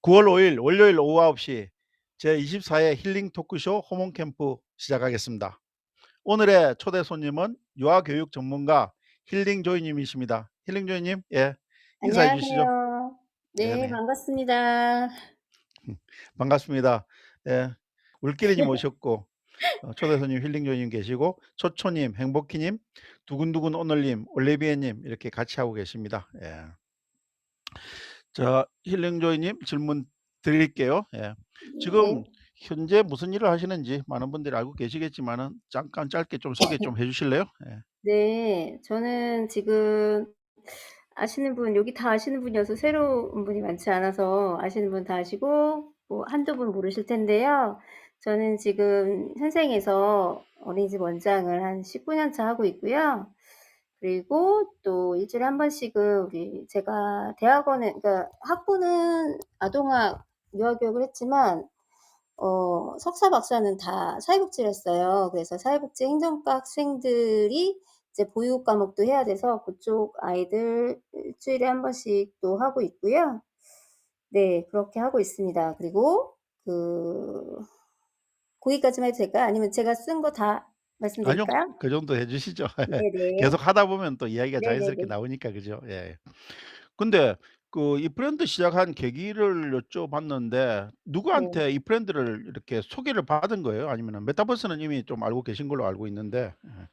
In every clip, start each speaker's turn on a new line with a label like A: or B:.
A: 9월 5일 월요일 오후 9시 제24회 힐링 토크쇼 호몬 캠프 시작하겠습니다. 오늘의 초대 손님은 유아교육 전문가 힐링 조이님이십니다. 힐링 조이님, 예, 인사해 주시죠.
B: 안녕하세요. 네,
A: 네네.
B: 반갑습니다.
A: 반갑습니다. 예, 울기리님 오셨고, 초대 손님 힐링 조이님 계시고, 초초님, 행복희님, 두근두근 오늘님, 올리비에님 이렇게 같이 하고 계십니다. 예. 자, 힐링 조이님 질문 드릴게요. 예. 지금
B: 네.
A: 현재 무슨 일을 하시는지 많은 분들이 알고 계시겠지만은 잠깐 짧게 좀 소개 좀 해 주실래요? 예.
B: 네. 저는 지금 아시는 분 여기 다 아시는 분이어서 새로운 분이 많지 않아서 아시는 분 다 아시고 뭐 한두 분 모르실 텐데요. 저는 지금 현생에서 어린이집 원장을 한 19년 차 하고 있고요. 그리고 또 일 주일에 한 번씩은 우리 제가 대학원에 그러니까 학부는 아동학 유아교육을 했지만 석사 박사는 다 사회복지를 했어요. 그래서 사회복지 행정과 학생들이 이제 보육 과목도 해야 돼서 그쪽 아이들 일 주일에 한 번씩 또 하고 있고요. 네, 그렇게 하고 있습니다. 그리고 그 거기까지만 해도 될까요? 아니면 제가 쓴 거 다
A: 아니요.
B: 말씀드릴까요?
A: 그 정도 해 주시죠.
B: 네네.
A: 계속 하다 보면 또 이야기가 자연스럽게
B: 네네네.
A: 나오니까 그죠? 예. 근데 그 이 브랜드 시작한 계기를 여쭤봤는데
B: 네.
A: 누구한테 이 브랜드를 이렇게 소개를 받은 거예요? 아니면은 메타버스는 이미 좀 알고 계신 걸로 알고 있는데. 예.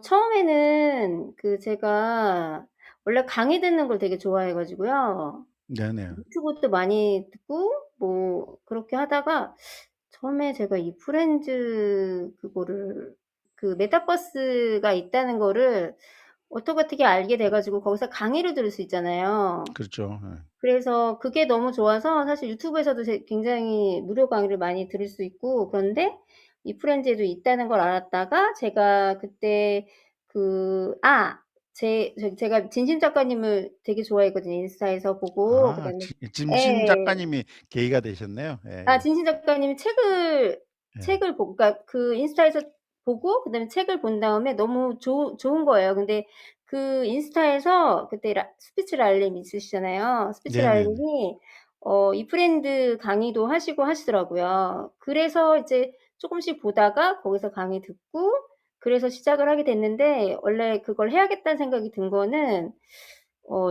B: 처음에는 제가 원래 강의 듣는 걸 되게 좋아해 가지고요.
A: 네네.
B: 유튜브도 많이 듣고 뭐 그렇게 하다가 처음에 제가 이 프렌즈 그거를 메타버스가 있다는 거를 어떻게 알게 돼 가지고 거기서 강의를 들을 수 있잖아요.
A: 그렇죠. 예.
B: 그래서 그게 너무 좋아서 사실 유튜브에서도 굉장히 무료 강의를 많이 들을 수 있고 그런데 이 프렌즈에도 있다는 걸 알았다가 제가 그때 제가 진심 작가님을 되게 좋아했거든요. 인스타에서 보고
A: 아,
B: 그다음에
A: 지 짐심
B: 예.
A: 작가님이 계기가 되셨네요.
B: 아,
A: 예예.
B: 진심 작가님이 책을
A: 예.
B: 책을 보고 그러니까 인스타에서 보고 그다음에 책을 본 다음에 너무 좋은 거예요. 근데 인스타에서 그때 스피치 랄님 있으시잖아요. 스피치
A: 네네네.
B: 랄님이 이 프렌드 강의도 하시고 하시더라고요. 그래서 이제 쪼끔씩 보다가 거기서 강의 듣고 그래서 시작을 하게 됐는데 원래 그걸 해야겠다는 생각이 든 거는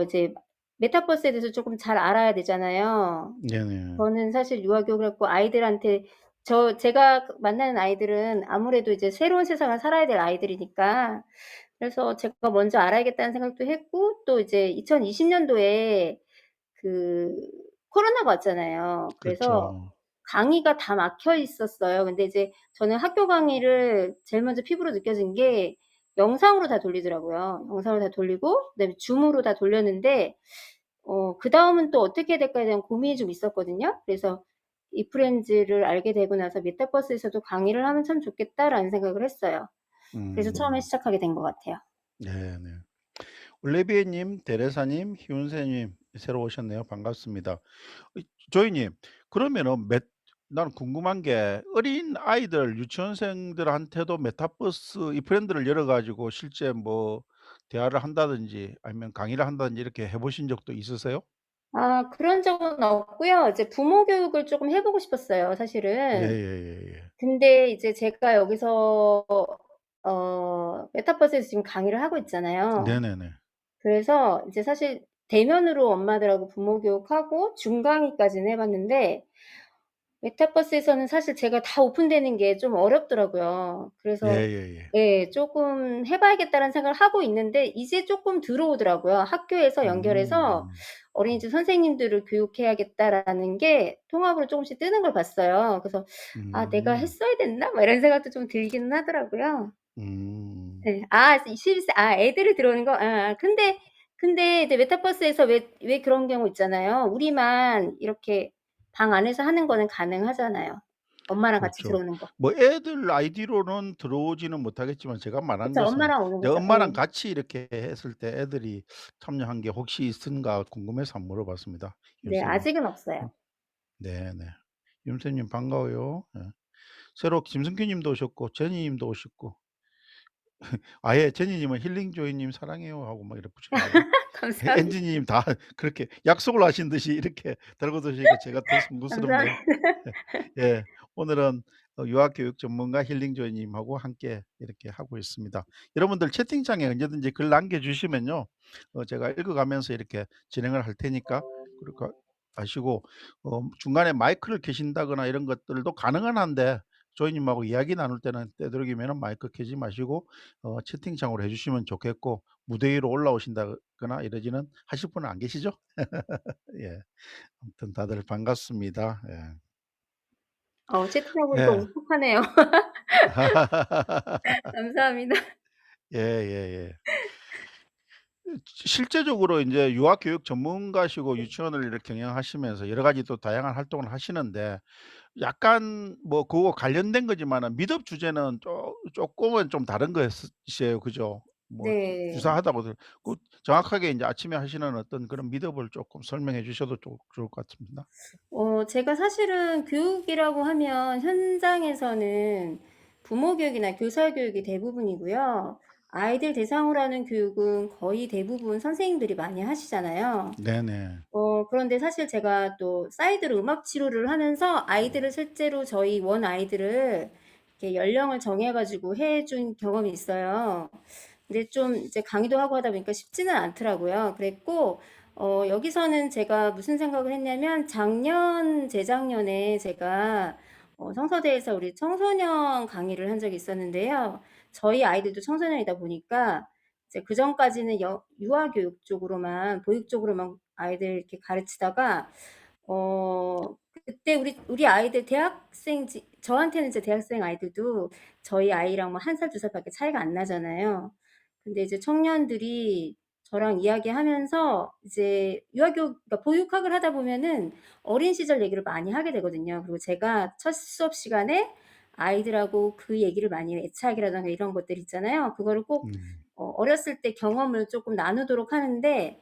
B: 이제 메타버스에 대해서 쪼끔 잘 알아야 되잖아요.
A: 네네.
B: 저는 사실 유아교육을 했고 아이들한테 제가 만나는 아이들은 아무래도 이제 새로운 세상을 살아야 될 아이들이니까 그래서 제가 먼저 알아야겠다는 생각도 했고 또 이제 2020 년도에 그 코로나가 왔잖아요. 그래서
A: 그렇죠.
B: 강의가 다 막혀 있었어요. 근데 이제 저는 학교 강의를 제일 먼저 피부로 느껴진 게 영상으로 다 돌리더라고요. 영상으로 다 돌리고 그다음에 줌으로 다 돌렸는데 그다음은 또 어떻게 해야 될까에 대한 고민이 좀 있었거든요. 그래서 이 프렌즈를 알게 되고 나서 '메타버스에서도 강의를 하면 참 좋겠다.'라는 생각을 했어요. 그래서 처음에
A: 음.
B: 시작하게 된 것 같아요.
A: 네네. 올리비에님, 데레사님, 희운세님 새로 오셨네요. 반갑습니다. 조이님, 그러면은 나는 궁금한 게 어린아이들 유치원생들한테도 메타버스 이 브랜드를 열어 가지고 실제 뭐 대화를 한다든지 아니면 강의를 한다든지 이렇게 해 보신 적도 있으세요?
B: 아, 그런 적은 없고요. 이제 부모 교육을 쪼끔 해 보고 싶었어요 사실은.
A: 예예예예.
B: 근데 이제 제가 여기서 메타버스에서 지금 강의를 하고 있잖아요.
A: 네네네.
B: 그래서 이제 사실 대면으로 엄마들하고 부모 교육하고 중강의까지는 해 봤는데 메타버스에서는 사실 제가 다 오픈되는 게 좀 어렵더라고요. 그래서
A: 예예예.
B: 예, 쪼끔 해 봐야겠다는 생각을 하고 있는데 이제 쪼끔 들어오더라고요. 학교에서 연결해서
A: 음.
B: '어린이집 선생님들을 교육해야겠다.'라는 게 통합으로 쪼금씩 뜨는 걸 봤어요. 그래서 '아, 내가
A: 음.
B: 했어야 됐나?' 막 이런 생각도 좀 들기는 하더라고요.
A: 음.
B: 예. 아, 실습 애들이 들어오는 거? 근데 이제 메타버스에서 왜 그런 경우 있잖아요. 우리만 이렇게 방 안에서 하는 거는 가능하잖아요. 엄마랑 같이
A: 그렇죠.
B: 들어오는 거.
A: 뭐 애들 아이디로는 들어오지는 못하겠지만 제가 말한
B: 그쵸.
A: 것은
B: 엄마랑 오는
A: 이제
B: 거죠. 예.
A: 엄마랑 같이 이렇게 했을 때 애들이 참여한 게 혹시 있은가 궁금해서 한번 물어봤습니다.
B: 네.
A: 윤세님.
B: 아직은
A: 음.
B: 없어요.
A: 네네. 윤세님 반가워요. 예. 새로 김승규 님도 오셨고 제니 님도 오셨고 아예 제니 님은 "힐링 조이 님 사랑해요." 하고 막 이렇게 붙여 놨네.
B: 감사합니다.
A: 엔지님 다 그렇게 약속을 하신 듯이 이렇게 들고 드시니까 제가 더 숭고스럽네요.
B: 감사합니다.
A: 예. 오늘은 유아 교육 전문가 힐링 조이님하고 함께 이렇게 하고 있습니다. 여러분들 채팅창에 언제든지 글 남겨 주시면요. 제가 읽어 가면서 이렇게 진행을 할 테니까 그러니까 아시고 중간에 마이크를 켜신다거나 이런 것들도 가능은 한데 조이님하고 이야기 나눌 때는 되도록이면은 마이크 켜지 마시고 채팅창으로 해 주시면 좋겠고 무대 위로 올라오신다거나 이러지는 하실 분은 안 계시죠? 예. 아무튼 다들 반갑습니다. 예.
B: 채팅창 보니까
A: 예.
B: 울컥하네요. 감사합니다.
A: 예예예. 실제적으로 인제 유아 교육 전문가시고 유치원을 이렇게 경영하시면서 여러 가지 또 다양한 활동을 하시는데 약간 뭐 그거 관련된 거지만은 미덕 주제는 쪼끔은 좀 다른 거였으세요. 그죠? 뭐
B: 네.
A: 유사하다고 그 정확하게 인제 아침에 하시는 어떤 그런 미덕을 쪼끔 설명해 주셔도 좋을 것 같습니다.
B: 제가 사실은 교육이라고 하면 현장에서는 부모 교육이나 교사 교육이 대부분이고요. 아이들 대상으로 하는 교육은 거의 대부분 선생님들이 많이 하시잖아요.
A: 네네.
B: 그런데 사실 제가 또 사이드로 음악 치료를 하면서 아이들을 실제로 저희 원 아이들을 이렇게 연령을 정해 가지고 해준 경험이 있어요. 근데 좀 이제 강의도 하고 하다 보니까 쉽지는 않더라고요. 그랬고 여기서는 제가 무슨 생각을 했냐면 작년, 재작년에 제가 성서대에서 우리 청소년 강의를 한 적이 있었는데요. 저희 아이들도 청소년이다 보니까 이제 그전까지는 유아 교육 쪽으로만 보육 쪽으로만 아이들 이렇게 가르치다가 그때 우리 아이들 저한테는 이제 대학생 아이들도 저희 아이랑 뭐 1 살, 2 살밖에 차이가 안 나잖아요. 근데 이제 청년들이 저랑 이야기하면서 이제 유아교육 그러니까 보육학을 하다 보면은 어린 시절 얘기를 많이 하게 되거든요. 그리고 제가 첫 수업 시간에 아이들하고 그 얘기를 많이 해요. 애착이라든가 이런 것들 있잖아요. 그거를 꼭
A: 음.
B: 어렸을 때 경험을 쪼끔 나누도록 하는데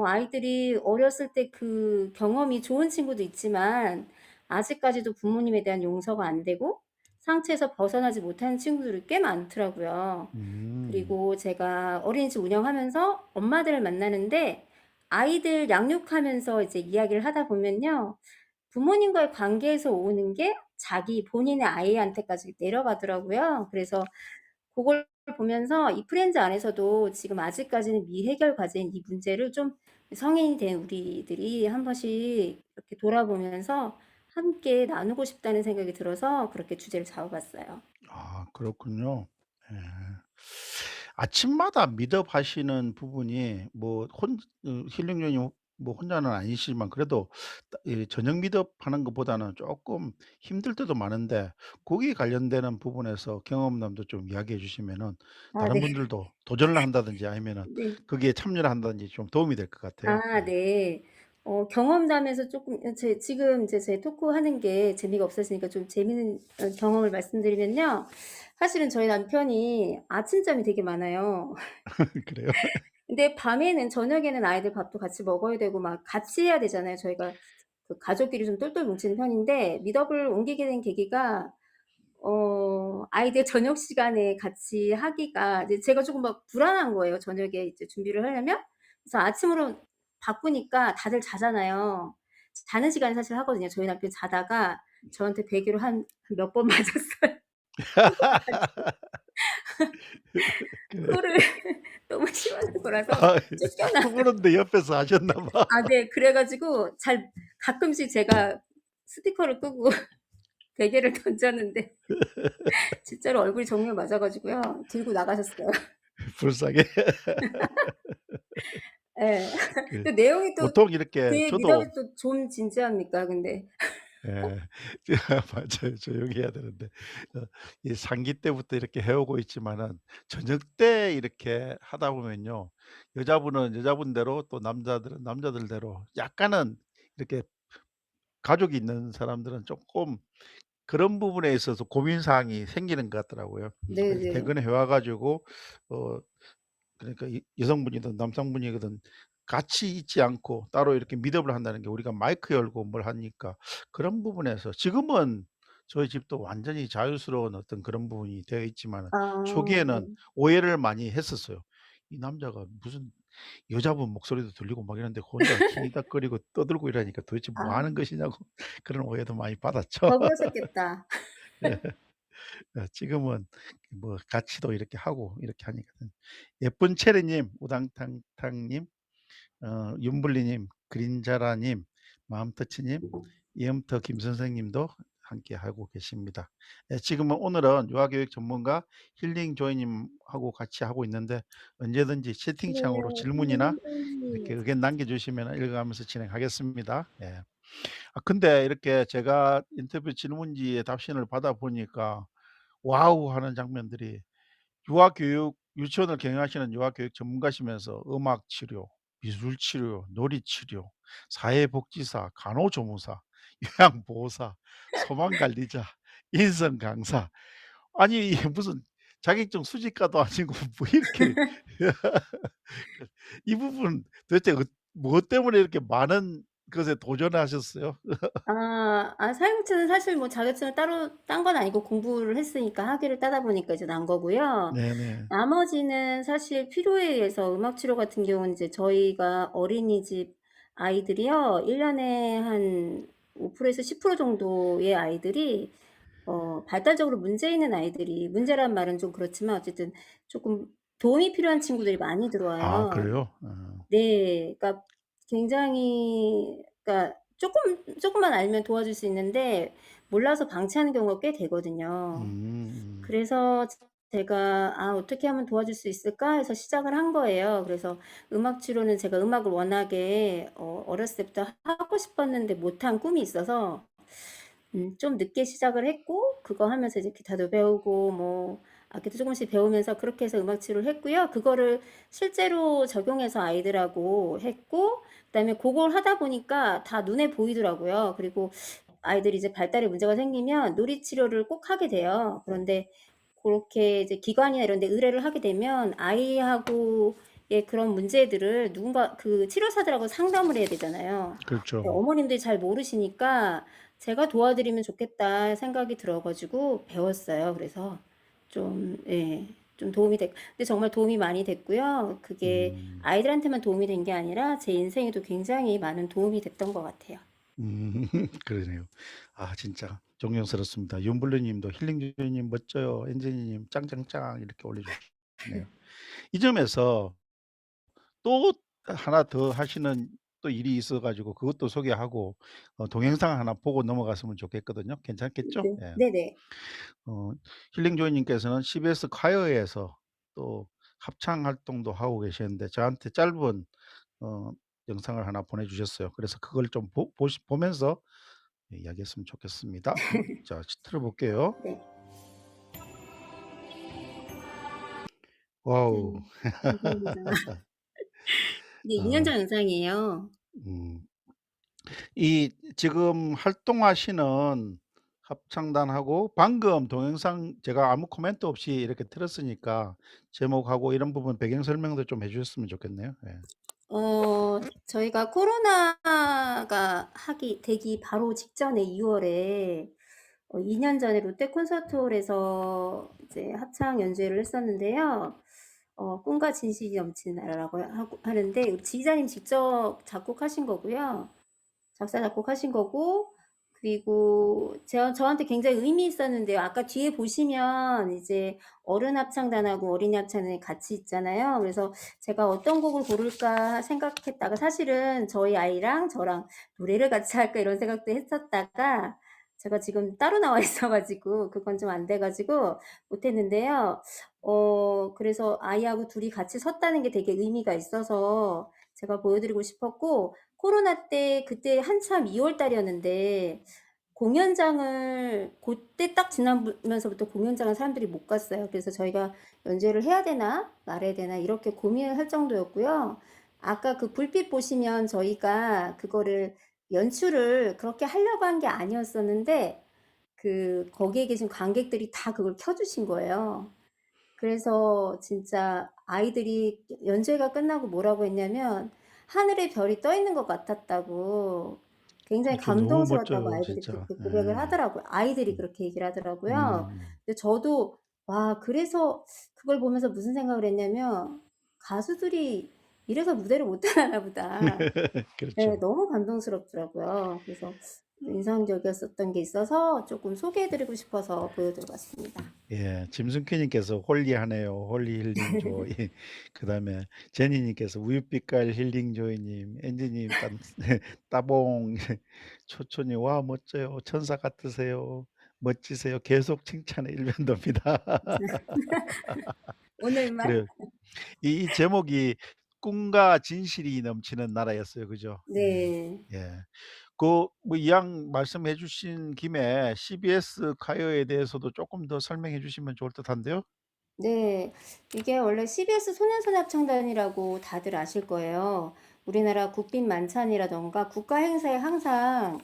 B: 아이들이 어렸을 때 그 경험이 좋은 친구도 있지만 아직까지도 부모님에 대한 용서가 안 되고 상처에서 벗어나지 못하는 친구들이 꽤 많더라고요.
A: 음.
B: 그리고 제가 어린이집 운영하면서 엄마들을 만나는데 아이들 양육하면서 이제 이야기를 하다 보면요. 부모님과의 관계에서 오는 게 자기 본인의 아이한테까지 내려가더라고요. 그래서 고걸 보면서 이 프렌즈 안에서도 지금 아직까지는 미해결 과제인 이 문제를 좀 성인이 된 우리들이 한 번씩 이렇게 돌아보면서 함께 나누고 싶다는 생각이 들어서 그렇게 주제를 잡아 봤어요.
A: 아 그렇군요. 예. 아침마다 미덥하시는 부분이 뭐 힐링 요님 뭐 혼자는 아니시지만 그래도 이 저녁 미덥하는 것보다는 쪼끔 힘들 때도 많은데 거기에 관련되는 부분에서 경험담도 좀 이야기해 주시면은
B: 아
A: 다른
B: 네.
A: 분들도 도전을 한다든지 아니면은
B: 네.
A: 거기에 참여를 한다든지 좀 도움이 될 것 같아요. 예.
B: 아 네. 경험담에서 쪼끔 지금 이제 제 토크하는 게 재미가 없어지니까 좀 재미있는 경험을 말씀드리면요. 사실은 저희 남편이 아침잠이 되게 많아요.
A: 그래요?
B: 근데 밤에는 저녁에는 아이들 밥도 같이 먹어야 되고 막 같이 해야 되잖아요. 저희가 그 가족끼리 좀 똘똘 뭉치는 편인데 미덕을 옮기게 된 계기가 아이들 저녁 시간에 같이 하기가 이제 제가 쪼금 막 불안한 거예요, 저녁에 이제 준비를 하려면. 그래서 아침으로 바꾸니까 다들 자잖아요. 자는 시간에 사실 하거든요. 저희 남편 자다가 저한테 베개로 한 몇 번 맞았어요. 코골아 가지고.
A: 그래.
B: 코를 너무 심하게 골아서
A: 아
B: 쫓겨났어요.
A: 코골었는데 옆에서 하셨나 봐.
B: 아 네. 그래 가지고 잘 가끔씩 제가 스피커를 끄고 베개를 던졌는데 진짜로 얼굴이 정면 맞아 가지고요. 들고 나가셨어요.
A: 불쌍해.
B: 예.
A: 그
B: 또 내용이 또
A: 보통 이렇게
B: 그 미덕이
A: 저도
B: 또 좀 진지합니까 근데.
A: 예. 맞아요. 조용히 해야 되는데 이 상기 때부터 이렇게 해 오고 있지만은 저녁 때 이렇게 하다 보면요. 여자분은 여자분대로 또 남자들은 남자들대로 약간은 이렇게 가족이 있는 사람들은 쪼끔 그런 부분에 있어서 고민 사항이 생기는 것 같더라고요. 이렇게
B: 네네.
A: 퇴근해 와 가지고 어 그러니까 여성분이든 남성분이든 같이 있지 않고 따로 이렇게 미드업을 한다는 게 우리가 마이크 열고 뭘 하니까 그런 부분에서 지금은 저희 집도 완전히 자유스러운 어떤 그런 부분이 되어 있지만은
B: 아
A: 초기에는
B: 네.
A: 오해를 많이 했었어요. '이 남자가 무슨 여자분 목소리도 들리고 막 이러는데 혼자 히히덕거리고 떠들고 이러니까 도대체 뭐
B: 아
A: 하는 것이냐고 그런 오해도 많이 받았죠.
B: 버거우셨겠다.
A: 예. 지금은 뭐 같이도 이렇게 하고 이렇게 하니까는 예쁜 체리님, 우당탕탕님, 윤블리님, 그린자라님, 마음터치님, 이엠터 김선생님도 함께하고 계십니다. 예, 지금은 오늘은 유아교육 전문가 힐링 조이님하고 같이 하고 있는데 언제든지
B: 네.
A: 채팅창으로 질문이나 이렇게
B: 선생님.
A: 의견 남겨주시면 읽어가면서 진행하겠습니다. 예. 근데 이렇게 제가 인터뷰 질문지에 답신을 받아보니까 와우 하는 장면들이 유아교육 유치원을 경영하시는 유아교육 전문가시면서 음악 치료, 미술 치료, 놀이 치료, 사회복지사, 간호조무사, 요양보호사, 소방관리자, 인성 강사 아니 이게 무슨 자격증 수집가도 아니고 뭐 이렇게 이 부분 도대체 뭐 때문에 이렇게 많은 것에 도전하셨어요?
B: 사회복지는 사실 뭐 자격증을 따로 딴 건 아니고 공부를 했으니까 학위를 따다 보니까 이제 난 거고요.
A: 네네.
B: 나머지는 사실 필요에 의해서 음악 치료 같은 경우는 이제 저희가 어린이집 아이들이요. 1 년에 한 5% 에서 10% 정도의 아이들이 발달적으로 문제 있는 아이들이 문제란 말은 좀 그렇지만 어쨌든 쪼끔 도움이 필요한 친구들이 많이
A: 아
B: 들어와요.
A: 그래요?
B: 네. 그러니까 굉장히 그러니까 쪼끔만 알면 도와줄 수 있는데 몰라서 방치하는 경우가 꽤 되거든요. 그래서 제가 '아 어떻게 하면 도와줄 수 있을까?' 해서 시작을 한 거예요. 그래서 음악 치료는 제가 음악을 워낙에 어렸을 때부터 하고 싶었는데 못한 꿈이 있어서 좀 늦게 시작을 했고 그거 하면서 이제 기타도 배우고 뭐 악기도 쪼금씩 배우면서 그렇게 해서 음악 치료를 했고요. 그거를 실제로 적용해서 아이들하고 했고 그다음에 고걸 하다 보니까 다 눈에 보이더라고요. 그리고 아이들이 이제 발달에 문제가 생기면 놀이 치료를 꼭 하게 돼요. 그런데 고렇게 이제 기관이나 이런 데 의뢰를 하게 되면 아이하고의 그런 문제들을 누군가 그 치료사들하고 상담을 해야 되잖아요. 근데
A: 그렇죠.
B: 어머님들이 잘 모르시니까 '제가 도와드리면 좋겠다.' 생각이 들어 가지고 배웠어요. 그래서 좀 예 좀 도움이 됐 근데 정말 도움이 많이 됐고요. 그게
A: 음.
B: 아이들한테만 도움이 된 게 아니라 제 인생에도 굉장히 많은 도움이 됐던 것 같아요.
A: 음 그러네요. 아 진짜 존경스럽습니다. 윤블리 님도 힐링 주님 멋져요. 엔지니 님 짱짱짱 이렇게 올려주시네요. 이 점에서 또 하나 더 하시는 또 일이 있어 가지고 그것도 소개하고 동영상 하나 보고 넘어갔으면 좋겠거든요. 괜찮겠죠?
B: 네.
A: 예.
B: 네네.
A: 어 힐링 조이 님께서는 CBS 콰이어에서 또 합창 활동도 하고 계시는데 저한테 짧은 어 영상을 하나 보내주셨어요. 그래서 그걸 좀 보면서 이야기했으면 좋겠습니다. 자 틀어 볼게요.
B: 네.
A: 와우.
B: 짠. 감사합니다. 이게 2년
A: 어
B: 전 영상이에요.
A: 음. 이 지금 활동하시는 합창단하고 방금 동영상 제가 아무 코멘트 없이 이렇게 틀었으니까 제목하고 이런 부분 배경 설명도 좀 해 주셨으면 좋겠네요. 예.
B: 저희가 코로나가 하기 되기 바로 직전에 2 월에 2년 전에 롯데 콘서트홀에서 이제 합창 연주회를 했었는데요. 꿈과 진실이 넘치는 나라라고 하는데 우리 지휘자님 직접 작곡하신 거고요. 작사 작곡하신 거고 그리고 저한테 굉장히 의미 있었는데요. 아까 뒤에 보시면 이제 어른 합창단하고 어린이 합창단이 같이 있잖아요. 그래서 제가 '어떤 곡을 고를까.' 생각했다가 사실은 저희 아이랑 저랑 '노래를 같이 할까.' 이런 생각도 했었다가 제가 지금 따로 나와 있어 가지고 그건 좀 안 돼 가지고 못 했는데요. 그래서 아이하고 둘이 같이 섰다는 게 되게 의미가 있어서 제가 보여 드리고 싶었고 코로나 때 그때 한참 2월 달이었는데 공연장을 고때 딱 지나면서부터 공연장을 사람들이 못 갔어요. 그래서 저희가 '연주회를 해야 되나 말아야 되나.' 이렇게 고민을 할 정도였고요. 아까 그 불빛 보시면 저희가 그거를 연출을 그렇게 하려고 한 게 아니었었는데 거기에 계신 관객들이 다 그걸 켜 주신 거예요. 그래서 진짜 아이들이 연주회가 끝나고 뭐라고 했냐면 하늘에 별이 떠 있는 것 같았다고 굉장히
A: 그렇죠. 너무
B: 감동스러웠다고
A: 멋져요
B: 아이들이
A: 진짜.
B: 그렇게
A: 예.
B: 고백을 하더라고요. 아이들이
A: 음.
B: 그렇게 얘기를 하더라고요.
A: 음.
B: 근데 저도 와 그래서 그걸 보면서 무슨 생각을 했냐면 '가수들이 이래서 무대를 못 하나 보다.' 네.
A: 그렇죠.
B: 너무 감동스럽더라고요. 그래서 인상적이었었던 게 있어서 쪼끔 소개해 드리고 싶어서 보여 드려 봤습니다.
A: 예. 짐승키 님께서 홀리하네요. 홀리 힐링 조이. 그다음에 제니 님께서 우윳빛깔 힐링 조이 님, 엔지 님 딴 따봉. 초초 님 "와 멋져요. 천사 같으세요. 멋지세요." 계속 칭찬의 일면도입니다.
B: 오늘만?
A: 그래요. 이 제목이 꿈과 진실이 넘치는 나라였어요. 그죠?
B: 네.
A: 예. 그 뭐 이왕 말씀해 주신 김에 CBS 가요에 대해서도 쪼끔 더 설명해 주시면 좋을 듯한데요.
B: 네. 이게 원래 CBS 소년소녀합창단이라고 다들 아실 거예요. 우리나라 국빈 만찬이라든가 국가 행사에 항상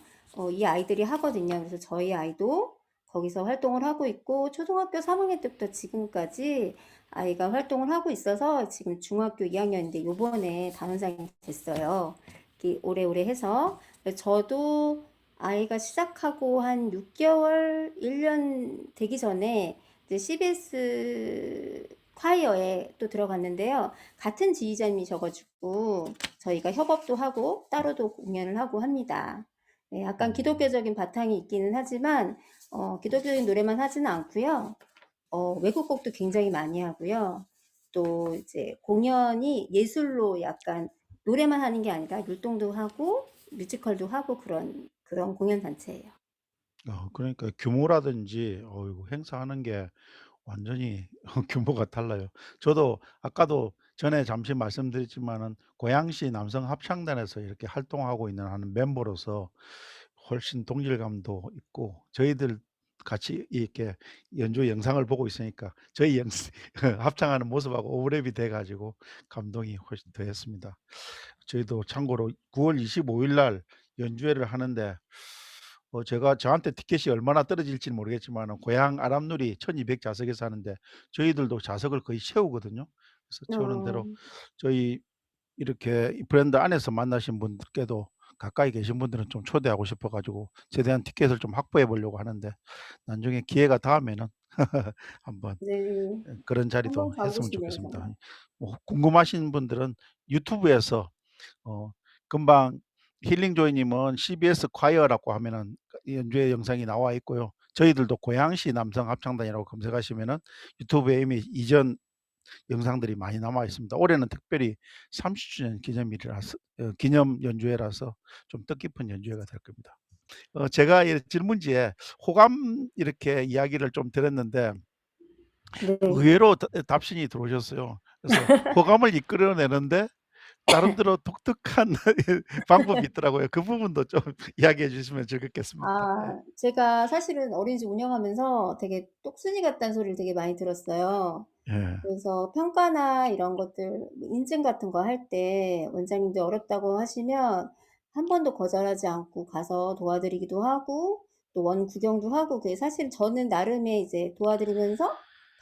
B: 이 아이들이 하거든요. 그래서 저희 아이도 거기서 활동을 하고 있고 초등학교 3 학년 때부터 지금까지 아이가 활동을 하고 있어서 지금 중학교 2 학년인데 요번에 단원상이 됐어요. 이렇게 오래오래 해서. 저도 아이가 시작하고 한 6 개월, 1년 되기 전에 이제 CBS 콰이어에 또 들어갔는데요. 같은 지휘자님이셔 가지고 저희가 협업도 하고 따로도 공연을 하고 합니다. 네, 약간
A: 음.
B: 기독교적인 바탕이 있기는 하지만 기독교적인 노래만 하지는 않고요. 외국 곡도 굉장히 많이 하고요. 또 이제 공연이 예술로 약간 노래만 하는 게 아니라 율동도 하고 뮤지컬도 하고 그런 공연 단체예요.
A: 그러니까 규모라든지 어이구 행사하는 게 완전히 규모가 달라요. 저도 아까도 전에 잠시 말씀드렸지만은 고양시 남성 합창단에서 이렇게 활동하고 있는 한 멤버로서 훨씬 동질감도 있고 저희들 같이 이렇게 연주 영상을 보고 있으니까 저희 영 합창하는 모습하고 오버랩이 돼 가지고 감동이 훨씬 더했습니다. 저희도 참고로 9월 25일 날 연주회를 하는데 제가 저한테 티켓이 얼마나 떨어질지는 모르겠지만은 고향 아람누리 1,200 좌석에서 하는데 저희들도 좌석을 거의 채우거든요. 그래서 채우는
B: 어,
A: 대로 저희 이렇게 이 브랜드 안에서 만나신 분들께도 가까이 계신 분들은 좀 초대하고 싶어 가지고 최대한 티켓을 좀 확보해 보려고 하는데 나중에 기회가 닿으면은 한번
B: 네.
A: 그런
B: 한번
A: 자리도
B: 가보고
A: 했으면
B: 싶네요,
A: 좋겠습니다.
B: 정말.
A: 뭐 궁금하신 분들은 유튜브에서 어 금방 힐링 조이 님은 CBS 콰이어라고 하면은 그 연주회 영상이 나와 있고요. 저희들도 고양시 남성 합창단이라고 검색하시면은 유튜브에 이미 이전 영상들이 많이 남아 있습니다. 올해는 특별히 30 주년 기념일이라서 기념 연주회라서 좀 뜻깊은 연주회가 될 겁니다. 제가 이 질문지에 호감 이렇게 이야기를 좀 드렸는데
B: 네.
A: 의외로 답신이 들어오셨어요. 그래서 호감을 이끌어내는데 나름대로 독특한 방법이 있더라고요. 그 부분도 좀 이야기해 주시면 즐겁겠습니다. 예.
B: 제가 사실은 어린이집 운영하면서 되게 똑순이 같다는 소리를 되게 많이 들었어요.
A: 예.
B: 그래서 평가나 이런 것들 뭐 인증 같은 거 할 때 원장님들 어렵다고 하시면 한 번도 거절하지 않고 가서 도와드리기도 하고 또 원 구경도 하고 그게 사실 저는 나름의 이제 도와드리면서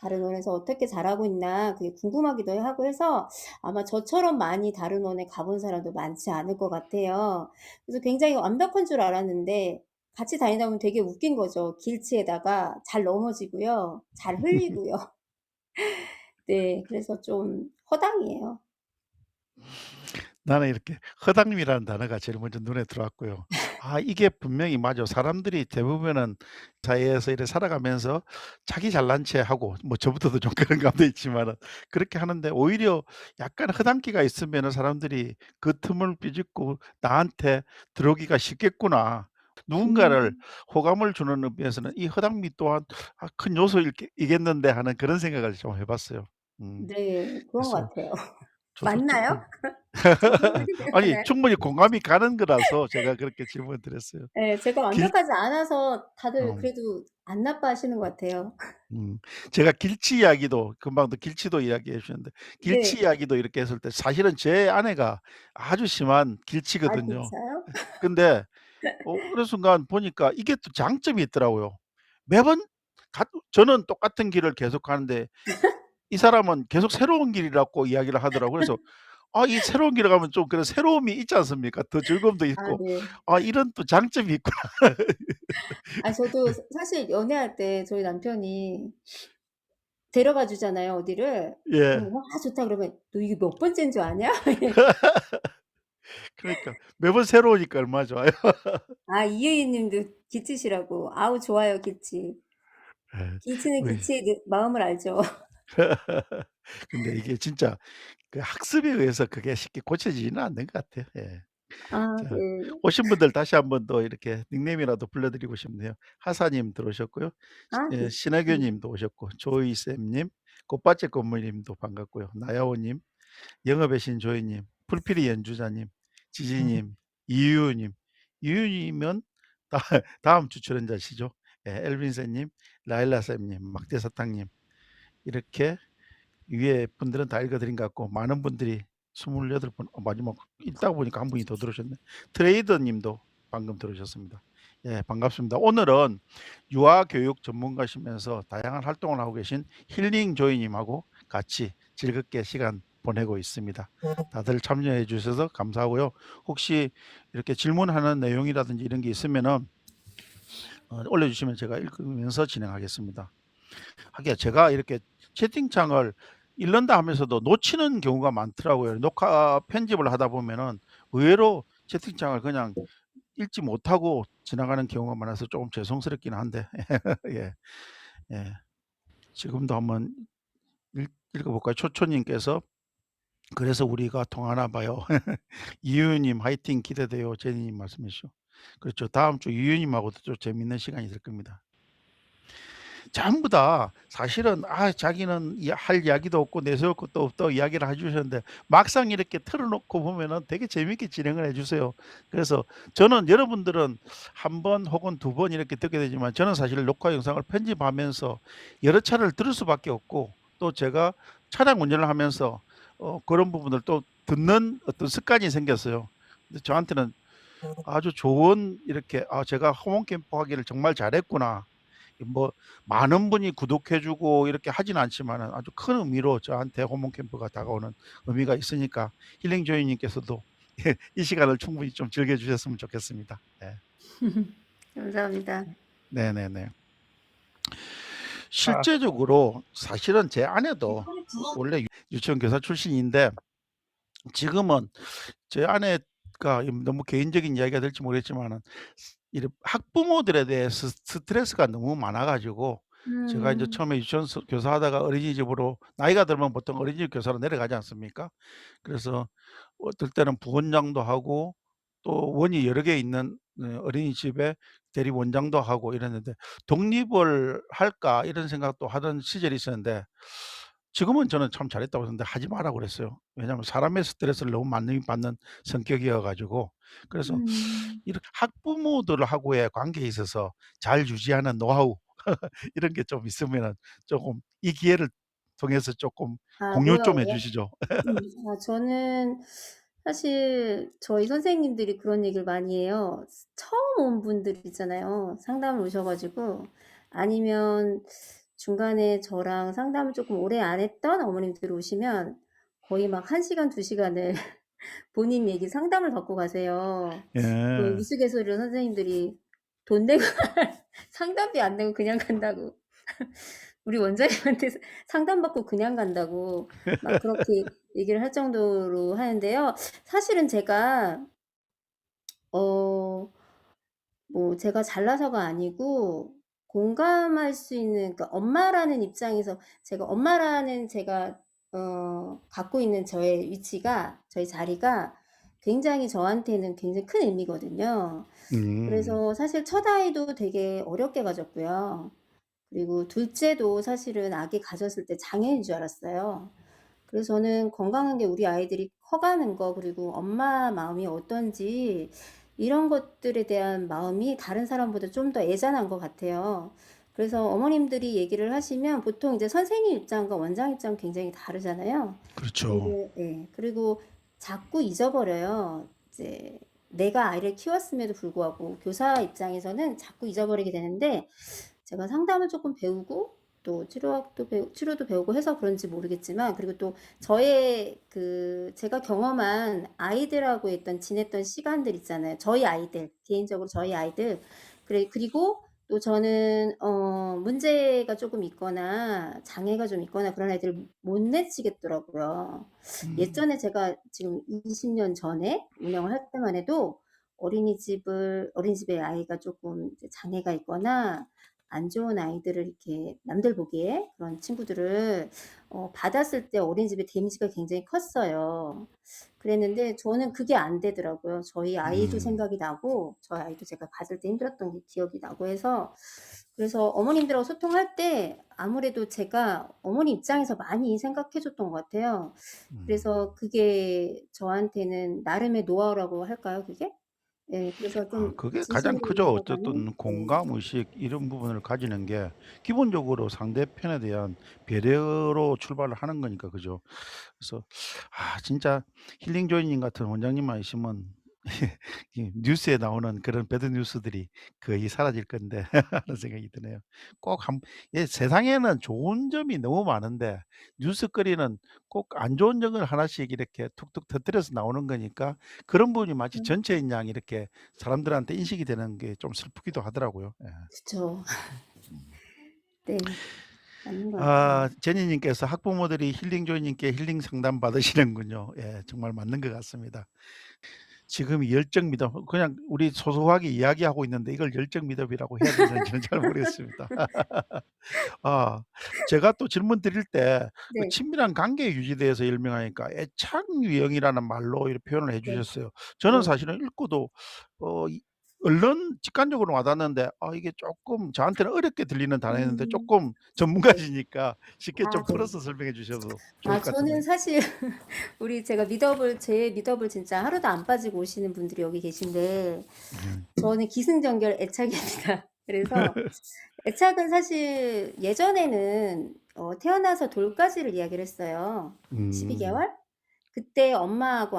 B: 다른 원에서 어떻게 잘하고 있나 그게 궁금하기도 하고 해서 아마 저처럼 많이 다른 원에 가본 사람도 많지 않을 것 같아요. 그래서 굉장히 완벽한 줄 알았는데 같이 다니다 보면 되게 웃긴 거죠. 길치에다가 잘 넘어지고요. 잘 흘리고요. 네. 그래서 좀 허당이에요.
A: 나는 이렇게 허당미라는 단어가 제일 먼저 눈에 들어왔고요. 이게 분명히 맞아. 사람들이 대부분은 사회에서 이렇게 살아가면서 자기 잘난 체하고 뭐 저부터도 좀 그런 감도 있지만은 그렇게 하는데 오히려 약간 허당기가 있으면은 사람들이 그 틈을 비집고 '나한테 들어오기가 쉽겠구나.' 누군가를
B: 음.
A: 호감을 주는 의미에서는 이 허당미 또한 큰 요소일 게 이겠는데 하는 그런 생각을 좀 해 봤어요. 음.
B: 네. 그런 것
A: 그래서
B: 같아요.
A: 저도
B: 맞나요?
A: 조금
B: 저도 그렇게
A: 아니
B: 생각하나요?
A: 충분히 공감이 가는 거라서 제가 그렇게 질문을 드렸어요.
B: 예. 제가
A: 길
B: 완벽하지 않아서 다들
A: 음
B: 그래도 안 나빠하시는 것 같아요.
A: 음. 제가 길치 이야기도 금방도 길치도 이야기해 주셨는데 길치
B: 네.
A: 이야기도 이렇게 했을 때 사실은 제 아내가 아주 심한
B: 아
A: 길치거든요.
B: 진짜요?
A: 근데 어느 순간 보니까 이게 또 장점이 있더라고요. 매번 저는 똑같은 길을 계속 가는데 이 사람은 계속 새로운 길이라고 이야기를 하더라고요. 그래서 이 새로운 길을 가면 좀 그런 새로움이 있지 않습니까? 더 즐거움도
B: 아
A: 있고
B: 네.
A: 이런 또 장점이 있구나.
B: 저도 사실 연애할 때 저희 남편이 데려가 주잖아요 어디를.
A: 예.
B: 그러면 "와 좋다." 그러면 "너 이게 몇 번째인 줄 아냐?" 이래.
A: 그러니까 매번 새로우니까 얼마나 좋아요.
B: 아 이유희 님도 기치시라고. 아우 좋아요 기치.
A: 예.
B: 기치는
A: 우리
B: 기치의 마음을 알죠.
A: 근데 이게 진짜 그 학습에 의해서 그게 쉽게 고쳐지지는 않는 것 같아요. 예.
B: 아
A: 자,
B: 네.
A: 오신 분들 다시 한번 더 이렇게 닉네임이라도 불러드리고 싶네요. 하사님 들어오셨고요.
B: 아 네.
A: 신하교 님도 오셨고, 조이쌤 님, 꽃밭집 건물 님도 반갑고요. 나야오 님, 영업의 신 조이 님, 풀피리 연주자 님, 지지 님, 이유 님. 이유 님은 다 다음 주 출연자시죠. 예, 엘빈세 님, 라일라 쌤 님, 막대사탕 님. 이렇게 위에 분들은 다 읽어 드린 것 같고, 많은 분들이 28분, 마지막 읽다 보니까 한 분이 더 들어오셨네. 트레이더 님도 방금 들어오셨습니다. 예, 반갑습니다. 오늘은 유아 교육 전문가시면서 다양한 활동을 하고 계신 힐링 조이 님하고 같이 즐겁게 시간 보내고 있습니다. 다들 참여해 주셔서 감사하고요. 혹시 이렇게 질문하는 내용이라든지 이런 게 있으면은 올려주시면 제가 읽으면서 진행하겠습니다. 하기야 제가 이렇게 채팅창을 읽는다 하면서도 놓치는 경우가 많더라고요. 녹화 편집을 하다 보면은 의외로 채팅창을 그냥 읽지 못하고 지나가는 경우가 많아서 조금 죄송스럽긴 한데 예. 예. 지금도 한번 읽어볼까요? 초초님께서 "그래서 우리가 통하나 봐요." 이유님 "화이팅 기대돼요." 제니님 말씀해 주시고 그렇죠. 다음 주 이유님하고도 좀 재밌는 시간이 될 겁니다. 전부 다 사실은 자기는 할 이야기도 없고 내세울 것도 없다고 이야기를 해 주셨는데 막상 이렇게 틀어 놓고 보면은 되게 재미있게 진행을 해 주세요. 그래서 저는 여러분들은 한 번 혹은 두 번 이렇게 듣게 되지만 저는 사실 녹화 영상을 편집하면서 여러 차례를 들을 수밖에 없고 또 제가 차량 운전을 하면서 그런 부분을 또 듣는 어떤 습관이 생겼어요. 근데 저한테는 아주 좋은 이렇게 '아 제가 호응 캠프 하기를 정말 잘했구나.' 뭐 많은 분이 구독해 주고 이렇게 하진 않지만은 아주 큰 의미로 저한테 호모 캠프가 다가오는 의미가 있으니까 힐링 조이 님께서도 예 이 시간을 충분히 좀 즐겨 주셨으면 좋겠습니다. 네.
B: 감사합니다.
A: 네네네. 실제적으로 사실은 제 아내도 원래 유치원 교사 출신인데 지금은 제 아내가 너무 개인적인 이야기가 될지 모르겠지만은 이런 학부모들에 대해서 스트레스가 너무 많아 가지고 제가 인제
B: 음.
A: 처음에 유치원 교사하다가 어린이집으로 나이가 들면 보통 어린이집 교사로 내려가지 않습니까? 그래서 어떨 때는 부원장도 하고 또 원이 여러 개 있는 어린이집에 대리원장도 하고 이랬는데 '독립을 할까?' 이런 생각도 하던 시절이 있었는데 지금은 저는 참 잘했다고 생각하는데 하지 마라 그랬어요. 왜냐하면 사람의 스트레스를 너무 많이 받는 성격이어 가지고. 그래서
B: 음.
A: 이렇게 학부모들하고의 관계에 있어서 잘 유지하는 노하우 이런 게 좀 있으면은 쪼금 이 기회를 통해서 쪼끔
B: 아
A: 공유 좀 해
B: 뭐요?
A: 주시죠.
B: 저는 사실 저희 선생님들이 그런 얘기를 많이 해요. 처음 온 분들 있잖아요. 상담을 오셔 가지고 아니면 중간에 저랑 상담을 쪼끔 오래 안 했던 어머님들 오시면 거의 막 1 시간 2 시간을 본인 얘기 상담을 받고 가세요. 그
A: 예.
B: 우스갯소리로 선생님들이 돈 내고 상담비 안 내고 그냥 간다고. 우리 원장님한테 상담받고 그냥 간다고 막 그렇게 얘기를 할 정도로 하는데요. 사실은 제가 어 뭐 제가 잘나서가 아니고 공감할 수 있는 그러니까 엄마라는 입장에서 제가 엄마라는 제가 갖고 있는 저의 위치가 저의 자리가 굉장히 저한테는 굉장히 큰 의미거든요.
A: 음.
B: 그래서 사실 첫 아이도 되게 어렵게 가졌고요. 그리고 둘째도 사실은 아기 가졌을 때 장애인 줄 알았어요. 그래서 저는 건강한 게 우리 아이들이 커가는 거 그리고 엄마 마음이 어떤지 이런 것들에 대한 마음이 다른 사람보다 좀 더 애잔한 것 같아요. 그래서 어머님들이 얘기를 하시면 보통 이제 선생님 입장과 원장 입장은 굉장히 다르잖아요.
A: 그렇죠.
B: 그리고 예. 그리고 자꾸 잊어버려요. 이제 내가 아이를 키웠음에도 불구하고 교사 입장에서는 자꾸 잊어버리게 되는데 제가 상담을 쪼끔 배우고 또 치료도 배우고 해서 그런지 모르겠지만 그리고 또 저의 그 제가 경험한 아이들하고 지냈던 시간들 있잖아요. 저희 아이들, 개인적으로 저희 아이들. 그리고 또 저는 문제가 쪼금 있거나 장애가 좀 있거나 그런 아이들을 못 내치겠더라고요.
A: 음.
B: 예전에 제가 지금 20년 전에 운영을 할 때만 해도 어린이집에 아이가 쪼끔 이제 장애가 있거나 안 좋은 아이들을 이렇게 남들 보기에 그런 친구들을 받았을 때 어린이집의 데미지가 굉장히 컸어요. 그랬는데 저는 그게 안 되더라고요. 저희 아이도
A: 음.
B: 생각이 나고 저희 아이도 제가 가질 때 힘들었던 게 기억이 나고 해서 그래서 어머님들하고 소통할 때 아무래도 제가 어머니 입장에서 많이 생각해 줬던 것 같아요.
A: 음.
B: 그래서 그게 저한테는 나름의 노하우라고 할까요 그게? 예. 그래서
A: 아
B: 좀
A: 그게 가장
B: 진심으로
A: 크죠.
B: 이어가는
A: 어쨌든
B: 네.
A: 공감 의식 이런 부분을 가지는 게 기본적으로 상대편에 대한 배려로 출발을 하는 거니까 그죠. 그래서 진짜 힐링 조이님 같은 원장님만 있으면 이 뉴스에 나오는 그런 배드 뉴스들이 거의 사라질 건데 하는 생각이 드네요. 꼭 한 세상에는 좋은 점이 너무 많은데 뉴스거리는 꼭 안 좋은 점을 하나씩 이렇게 툭툭 터뜨려서 나오는 거니까 그런 부분이 마치
B: 음
A: 전체인 양 이렇게 사람들한테 인식이 되는 게 좀 슬프기도 하더라고요. 예.
B: 그쵸.
A: 음.
B: 네. 맞는 것 같아요.
A: 제니 님께서 학부모들이 힐링 조이님께 힐링 상담 받으시는군요. 예 정말 맞는 것 같습니다. 지금 열정 미덕 그냥 우리 소소하게 이야기하고 있는데 이걸 열정 미덕이라고 해야 되는지는 잘 모르겠습니다. 아 제가 또 질문 드릴 때 그
B: 네.
A: 친밀한 관계 유지에 대해서 설명하니까 애착 유형이라는 말로 이렇게 표현을 해
B: 네.
A: 주셨어요. 저는
B: 네.
A: 사실은 읽고도 이 얼른 직관적으로 와 닿는데 이게 쪼끔 저한테는 어렵게 들리는 단어였는데
B: 음.
A: 쪼끔
B: 네.
A: 전문가시니까 쉽게 좀
B: 아 네.
A: 풀어서 설명해 주셔도 좋을 것
B: 저는
A: 같은데요.
B: 사실 우리 제가 제 미더블 진짜 하루도 안 빠지고 오시는 분들이 여기 계신데
A: 네.
B: 저는 기승전결 애착입니다. 그래서 애착은 사실 예전에는 태어나서 돌까지를 이야기를 했어요. 12
A: 음.
B: 개월? 그때 엄마하고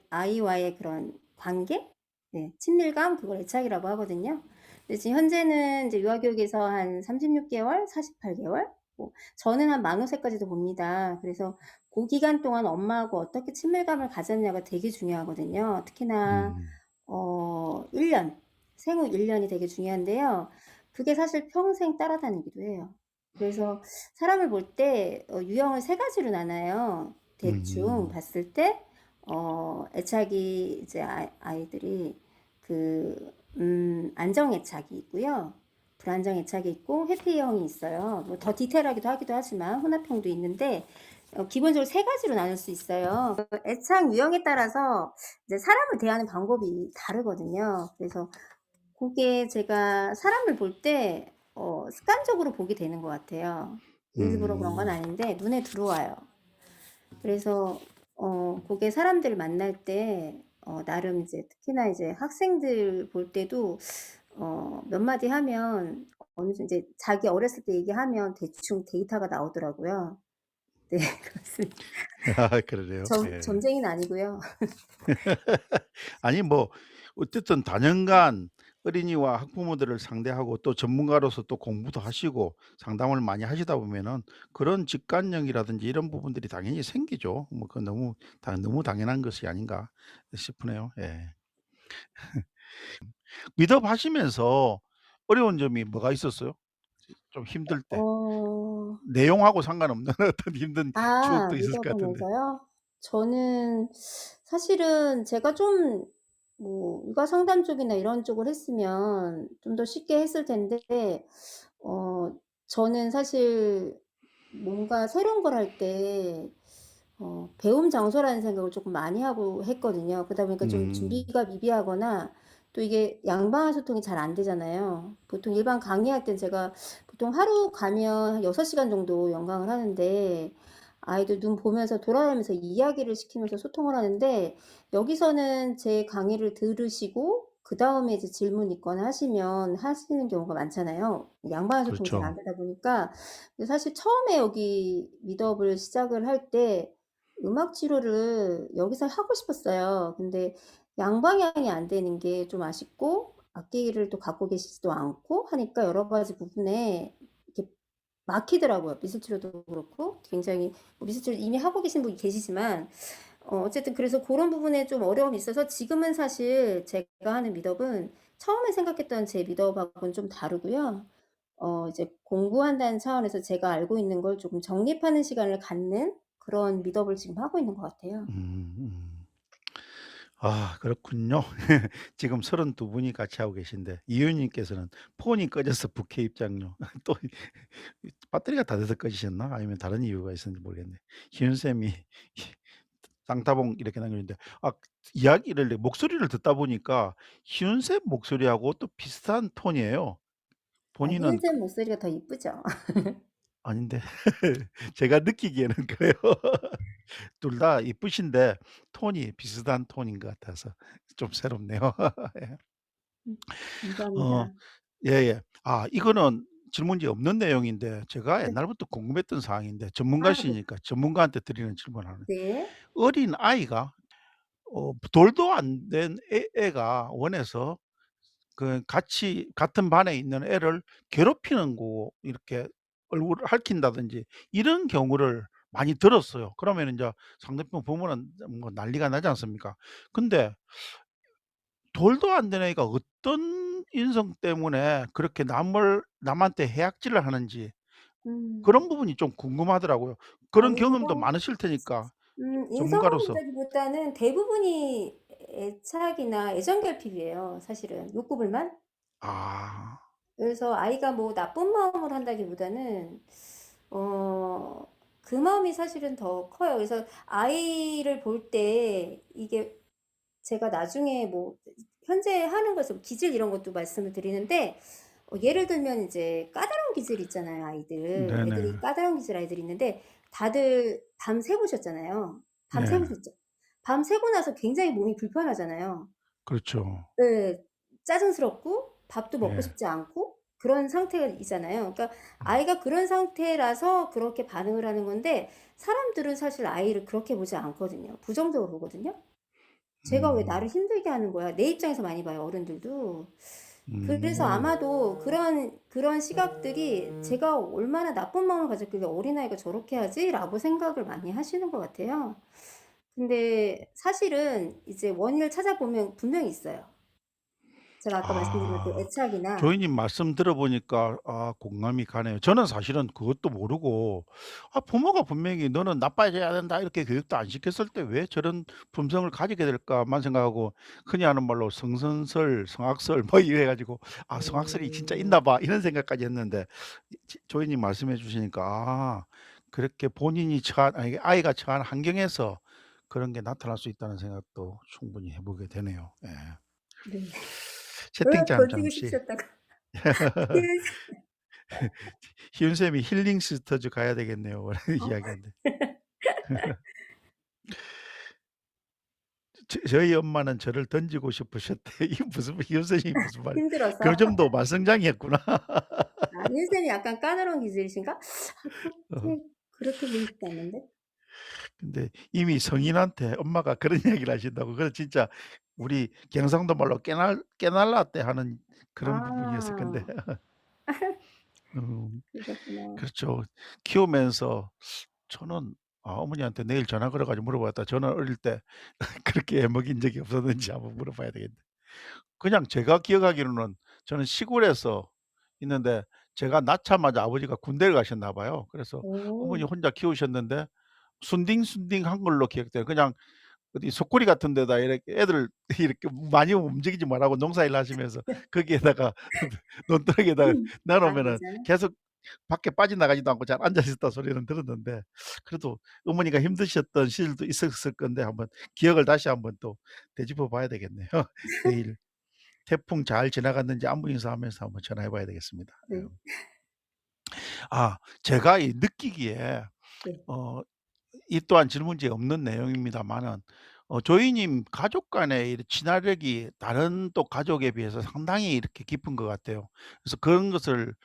B: 아이와의 그런 관계? 네. 친밀감 그걸 애착이라고 하거든요. 근데 지금 현재는 이제 유아교육에서 한 36 개월, 48 개월 뭐 저는 한 만호세까지도 봅니다. 그래서 고 기간 동안 엄마하고 어떻게 친밀감을 가졌냐가 되게 중요하거든요. 특히나
A: 음.
B: 1 년, 생후 1 년이 되게 중요한데요. 그게 사실 평생 따라다니기도 해요. 그래서 사람을 볼 때 유형을 3 가지로 나눠요. 대충
A: 음.
B: 봤을 때 애착이 이제 아이들이 안정 애착이 있고요. 불안정 애착이 있고 회피형이 있어요. 뭐 더 디테일하기도 하기도 하지만 혼합형도 있는데 기본적으로 3 가지로 나눌 수 있어요. 애착 유형에 따라서 이제 사람을 대하는 방법이 다르거든요. 그래서 고게 제가 사람을 볼 때 습관적으로 보게 되는 것 같아요. 일부러 그런 건
A: 음.
B: 아닌데 눈에 들어와요. 그래서 고게 사람들 만날 때 나름 이제 특히나 이제 학생들 볼 때도 몇 마디 하면 어느 정도 이제 자기 어렸을 때 얘기하면 대충 데이터가 나오더라고요. 네 그렇습니다.
A: 그러네요. 예.
B: 점쟁이는 아니고요.
A: 아니 뭐 어쨌든 다년간 어린이와 학부모들을 상대하고 또 전문가로서 또 공부도 하시고 상담을 많이 하시다 보면은 그런 직관력이라든지 이런 부분들이 당연히 생기죠. 뭐 그 너무 당연한 것이 아닌가 싶으네요. 예. 미드업 하시면서 어려운 점이 뭐가 있었어요? 좀 힘들 때.
B: 어
A: 내용하고 상관없는 어떤 힘든 추억도 있었을 것 같은데.
B: 미더하면서요? 저는 사실은 제가 좀 뭐 육아 상담 쪽이나 이런 쪽을 했으면 좀 더 쉽게 했을 텐데 어 저는 사실 뭔가 새로운 걸 할 때 배움 장소라는 생각을 쪼끔 많이 하고 했거든요. 그러다 보니까 좀
A: 음.
B: 준비가 미비하거나 또 이게 양방향 소통이 잘 안 되잖아요. 보통 일반 강의할 땐 제가 보통 하루 가면 한 6 시간 정도 연강을 하는데 아이들 눈 보면서 돌아가면서 이야기를 시키면서 소통을 하는데 여기서는 제 강의를 들으시고 그다음에 이제 질문 있거나 하시는 경우가 많잖아요. 양방향 소통이 잘 안
A: 그렇죠.
B: 되다 보니까 근데 사실 처음에 여기 미더업을 시작을 할 때 음악 치료를 여기서 하고 싶었어요. 근데 양방향이 안 되는 게 좀 아쉽고 악기를 또 갖고 계시지도 않고 하니까 여러 가지 부분에 이렇게 막히더라고요. 미술 치료도 그렇고 굉장히 뭐 미술 치료 이미 하고 계신 분이 계시지만 어쨌든 그래서 고런 부분에 좀 어려움이 있어서 지금은 사실 제가 하는 미덕은 처음에 생각했던 제 미덕하고는 좀 다르고요. 이제 공부한다는 차원에서 제가 알고 있는 걸 조금 정립하는 시간을 갖는 그런 미덕을 지금 하고 있는 것 같아요.
A: 음 음. 아 그렇군요. 지금 32 분이 같이 하고 계신데 이유님께서는 폰이 꺼져서 부캐 입장료 또 배터리가 다 돼서 꺼지셨나? 아니면 다른 이유가 있었는지 모르겠네. 희은 쌤이 쌍따봉 이렇게 남겼는데 이야기를 목소리를 듣다 보니까 희은 쌤 목소리하고 또 비슷한 톤이에요.
B: 아
A: 본인은
B: 희은쌤 목소리가 더 이쁘죠?
A: 아닌데 제가 느끼기에는 그래요. 둘 다 이쁘신데 톤이 비슷한 톤인 것 같아서 좀 새롭네요. 예.
B: 음
A: 어
B: 감사합니다.
A: 예예. 이거는 질문지 없는 내용인데 제가
B: 네.
A: 옛날부터 궁금했던 사항인데
B: 아 네.
A: 전문가시니까 전문가한테 드리는 질문을 하는
B: 네.
A: 어린아이가 돌도 안 된 애가 원해서 같이 같은 반에 있는 애를 괴롭히는 거 이렇게 얼굴을 핥힌다든지 이런 경우를 많이 들었어요. 그러면은 인제 상대편 부모는 뭐 난리가 나지 않습니까? 근데 돌도 안 된 애가 어떤 인성 때문에 그렇게 남한테 해악질을 하는지
B: 음.
A: 그런 부분이 좀 궁금하더라고요.
B: 아
A: 그런 경험도
B: 인성
A: 많으실 테니까 전문가로서.
B: 인성이라기보다는 대부분이 애착이나 애정 결핍이에요 사실은 욕구불만.
A: 아.
B: 그래서 아이가 뭐 나쁜 마음으로 한다기보다는 어 그 마음이 사실은 더 커요. 그래서 아이를 볼 때 이게 제가 나중에 뭐 현재 하는 것에서 기질 이런 것도 말씀을 드리는데 예를 들면 이제 까다로운 기질이 있잖아요, 아이들. 애들이
A: 네네.
B: 까다로운 기질 아이들이 있는데 다들 밤 새 보셨잖아요. 밤 새
A: 네.
B: 보셨죠? 밤 새고 나서 굉장히 몸이 불편하잖아요.
A: 그렇죠.
B: 예. 짜증스럽고 밥도 먹고
A: 예.
B: 싶지 않고 그런 상태이잖아요. 그러니까
A: 음.
B: 아이가 그런 상태라서 그렇게 반응을 하는 건데 사람들은 사실 아이를 그렇게 보지 않거든요. 부정적으로 보거든요. '쟤가 왜 나를
A: 음.
B: 힘들게 하는 거야.' 내 입장에서 많이 봐요, 어른들도. 그래서
A: 음.
B: 아마도 그런 시각들이 '제가 얼마나 나쁜 마음을 가졌길래 어린아이가 저렇게 하지?'라고 생각을 많이 하시는 것 같아요. 근데 사실은 이제 원인을 찾아보면 분명히 있어요. 제가 아까 말씀드린 그
A: 아.
B: 애착이나
A: 조이님 말씀 들어보니까 공감이 가네요. 저는 사실은 그것도 모르고 부모가 분명히 "너는 나빠져야 된다." 이렇게 교육도 안 시켰을 때 '왜 저런 품성을 가지게 될까?'만 생각하고 흔히 하는 말로 성선설, 성악설 뭐 이래 가지고 '아 성악설이 진짜 있나 봐.' 이런 생각까지 했는데 조이님 말씀해 주시니까 그렇게 본인이 처한 아이가 처한 환경에서 그런 게 나타날 수 있다는 생각도 충분히 해 보게 되네요. 예.
B: 네.
A: 채팅창
B: 건지고
A: 잠시
B: 싶으셨다고.
A: 희윤 쌤이 힐링 시스터즈 가야 되겠네요.
B: 어
A: 이야기하는데. 저희 엄마는 저를 던지고 싶으셨대. 이게 무슨 희윤 선생님이 무슨 말이에요. 그
B: 힘들어서.
A: 정도 말썽장이었구나.
B: 아 힐쌤이 약간 까다로운 기질이신가?
A: 어
B: 그렇게 보이지도 않는데.
A: 근데 이미 성인한테 엄마가 그런 이야기를 하신다고. 그건 진짜 우리 경상도 말로 깨날라 때 하는 그런 부분이었을 건데.
B: 아
A: 음
B: 그러셨구나.
A: 그렇죠. 키우면서 저는 어머니한테 내일 전화 걸어 가지고 물어봤다. 저는 어릴 때 그렇게 애먹인 적이 없었는지 한번 물어봐야 되겠네. 그냥 제가 기억하기로는 저는 시골에서 있는데 제가 낳자마자 아버지가 군대를 가셨나 봐요. 그래서 어머니
B: 오.
A: 혼자 키우셨는데 순딩순딩한 걸로 기억돼요. 그냥 어디 속구리 같은 데다 이렇게 애들 이렇게 많이 움직이지 말라고 농사일 하시면서 거기에다가 논두렁에다가 넣어
B: 아
A: 놓으면은
B: 맞아요.
A: 계속 밖에 빠져나가지도 않고 잘 앉아 있었다 소리는 들었는데 그래도 어머니가 힘드셨던 시절도 있었을 건데 한번 기억을 다시 한번 또 되짚어 봐야 되겠네요. 내일 태풍 잘 지나갔는지 안부 인사하면서 한번 전화해 봐야 되겠습니다. 예.
B: 네.
A: 제가 이 느끼기에
B: 네.
A: 어 이 또한 질문지에 없는 내용입니다마는 조이님 가족 간의 이 친화력이 다른 또 가족에 비해서 상당히 이렇게 깊은 것 같아요. 그래서 그런 것을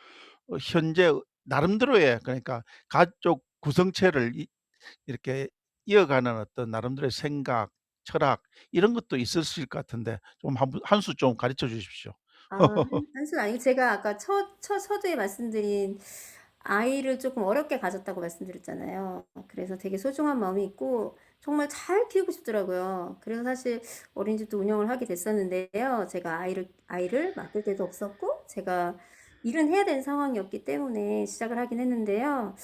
A: 현재 나름대로의 그러니까 가족 구성체를 이렇게 이어가는 어떤 나름대로의 생각, 철학 이런 것도 있으실 것 같은데 좀 한 수 좀 가르쳐 주십시오.
B: 아 한수는 아니고 제가 아까 첫 서두에 말씀드린 아이를 쪼끔 어렵게 가졌다고 말씀드렸잖아요. 그래서 되게 소중한 마음이 있고 정말 잘 키우고 싶더라고요. 그래서 사실 어린이집도 운영을 하게 됐었는데요. 제가 아이를 맡길 데도 없었고 제가 일은 해야 되는 상황이었기 때문에 시작을 하긴 했는데요.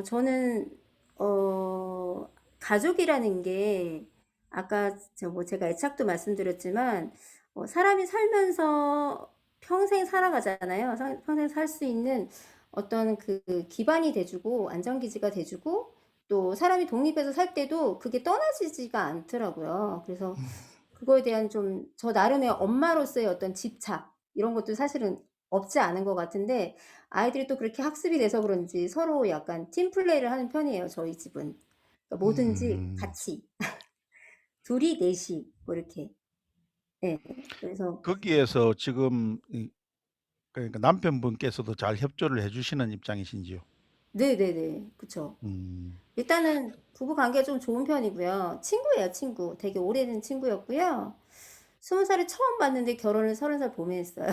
B: 저는 어 가족이라는 게 아까 제가 애착도 말씀드렸지만 사람이 살면서 평생 살아가잖아요. 평생 살 수 있는 어떤 그 기반이 돼 주고 안전기지가 돼 주고 또 사람이 독립해서 살 때도 그게 떠나지지가 않더라고요. 그래서 그거에 대한 좀 저 나름의 엄마로서의 어떤 집착 이런 것도 사실은 없지 않은 것 같은데 아이들이 또 그렇게 학습이 돼서 그런지 서로 약간 팀 플레이를 하는 편이에요, 저희 집은. 그러니까 뭐든지
A: 음.
B: 같이 둘이 넷이 뭐 이렇게. 예. 그래서
A: 거기에서 지금 그러니까 남편분께서도 잘 협조를 해 주시는 입장이신지요?
B: 네네네. 그쵸.
A: 음.
B: 일단은 부부 관계가 좀 좋은 편이고요. 친구예요, 친구. 되게 오래된 친구였고요. 20 살에 처음 봤는데 결혼을 30살 봄에 했어요.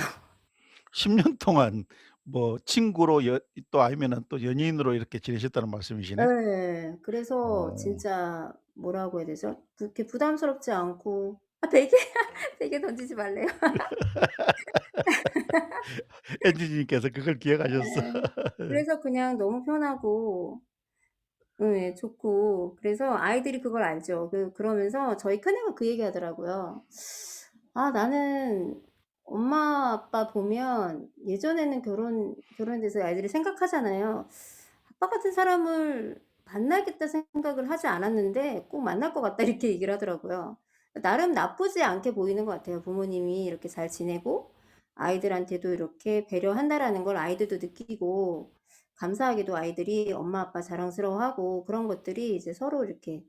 A: 10년 동안 뭐 친구로 또 아니면은 또 연인으로 이렇게 지내셨다는 말씀이시네?
B: 예. 그래서
A: 어.
B: 진짜 뭐라고 해야 되죠? 그렇게 부담스럽지 않고 베개 베개 던지지 말래요.
A: 엔지 님께서 그걸 기억하셨어.
B: 예. 그래서 그냥 너무 편하고 예 좋고 그래서 아이들이 그걸 알죠. 그러면서 저희 큰애가 그 얘기하더라고요. "아 나는 엄마 아빠 보면 예전에는 결혼에 대해서 아이들이 생각하잖아요. '아빠 같은 사람을 만나겠다.' 생각을 하지 않았는데 꼭 만날 것 같다." 이렇게 얘기를 하더라고요. 나름 나쁘지 않게 보이는 것 같아요. 부모님이 이렇게 잘 지내고 아이들한테도 이렇게 배려한다라는 걸 아이들도 느끼고 감사하게도 아이들이 엄마 아빠 자랑스러워하고 그런 것들이 이제 서로 이렇게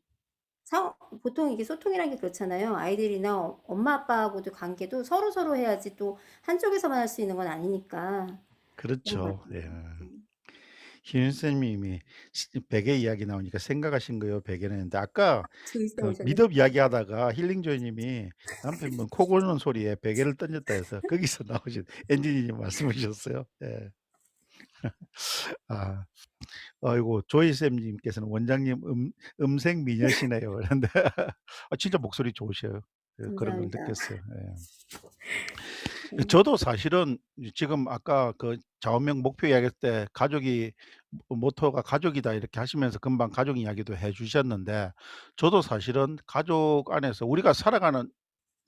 B: 상 보통 이게 소통이라는 게 그렇잖아요. 아이들이나 엄마 아빠하고도 관계도 서로서로 해야지 또 한쪽에서만 할 수 있는 건 아니니까 그런 것
A: 그렇죠. 예.
B: 같아요.
A: 김 선생님이 베개 이야기 나오니까 생각하신 거예요, 베개는. 근데 아까
B: 재밌어
A: 그
B: 보셨네.
A: 미덥 이야기하다가 힐링조이 님이 남편분 코 고는 소리에 베개를 던졌다 해서 거기서 나오신 엔지니님 말씀이셨어요. 예. 아. 아이고 조이쌤 님께서는 "원장님 음색 미녀시네요." 그런데 진짜 목소리 좋으셔요. 그런 걸
B: 감사합니다.
A: 느꼈어요. 예.
B: 음.
A: 저도 사실은 지금 아까 그 좌우명 목표 이야기할 때 가족이 모토가 "가족이다." 이렇게 하시면서 금방 가족 이야기도 해 주셨는데 저도 사실은 가족 안에서 우리가 살아가는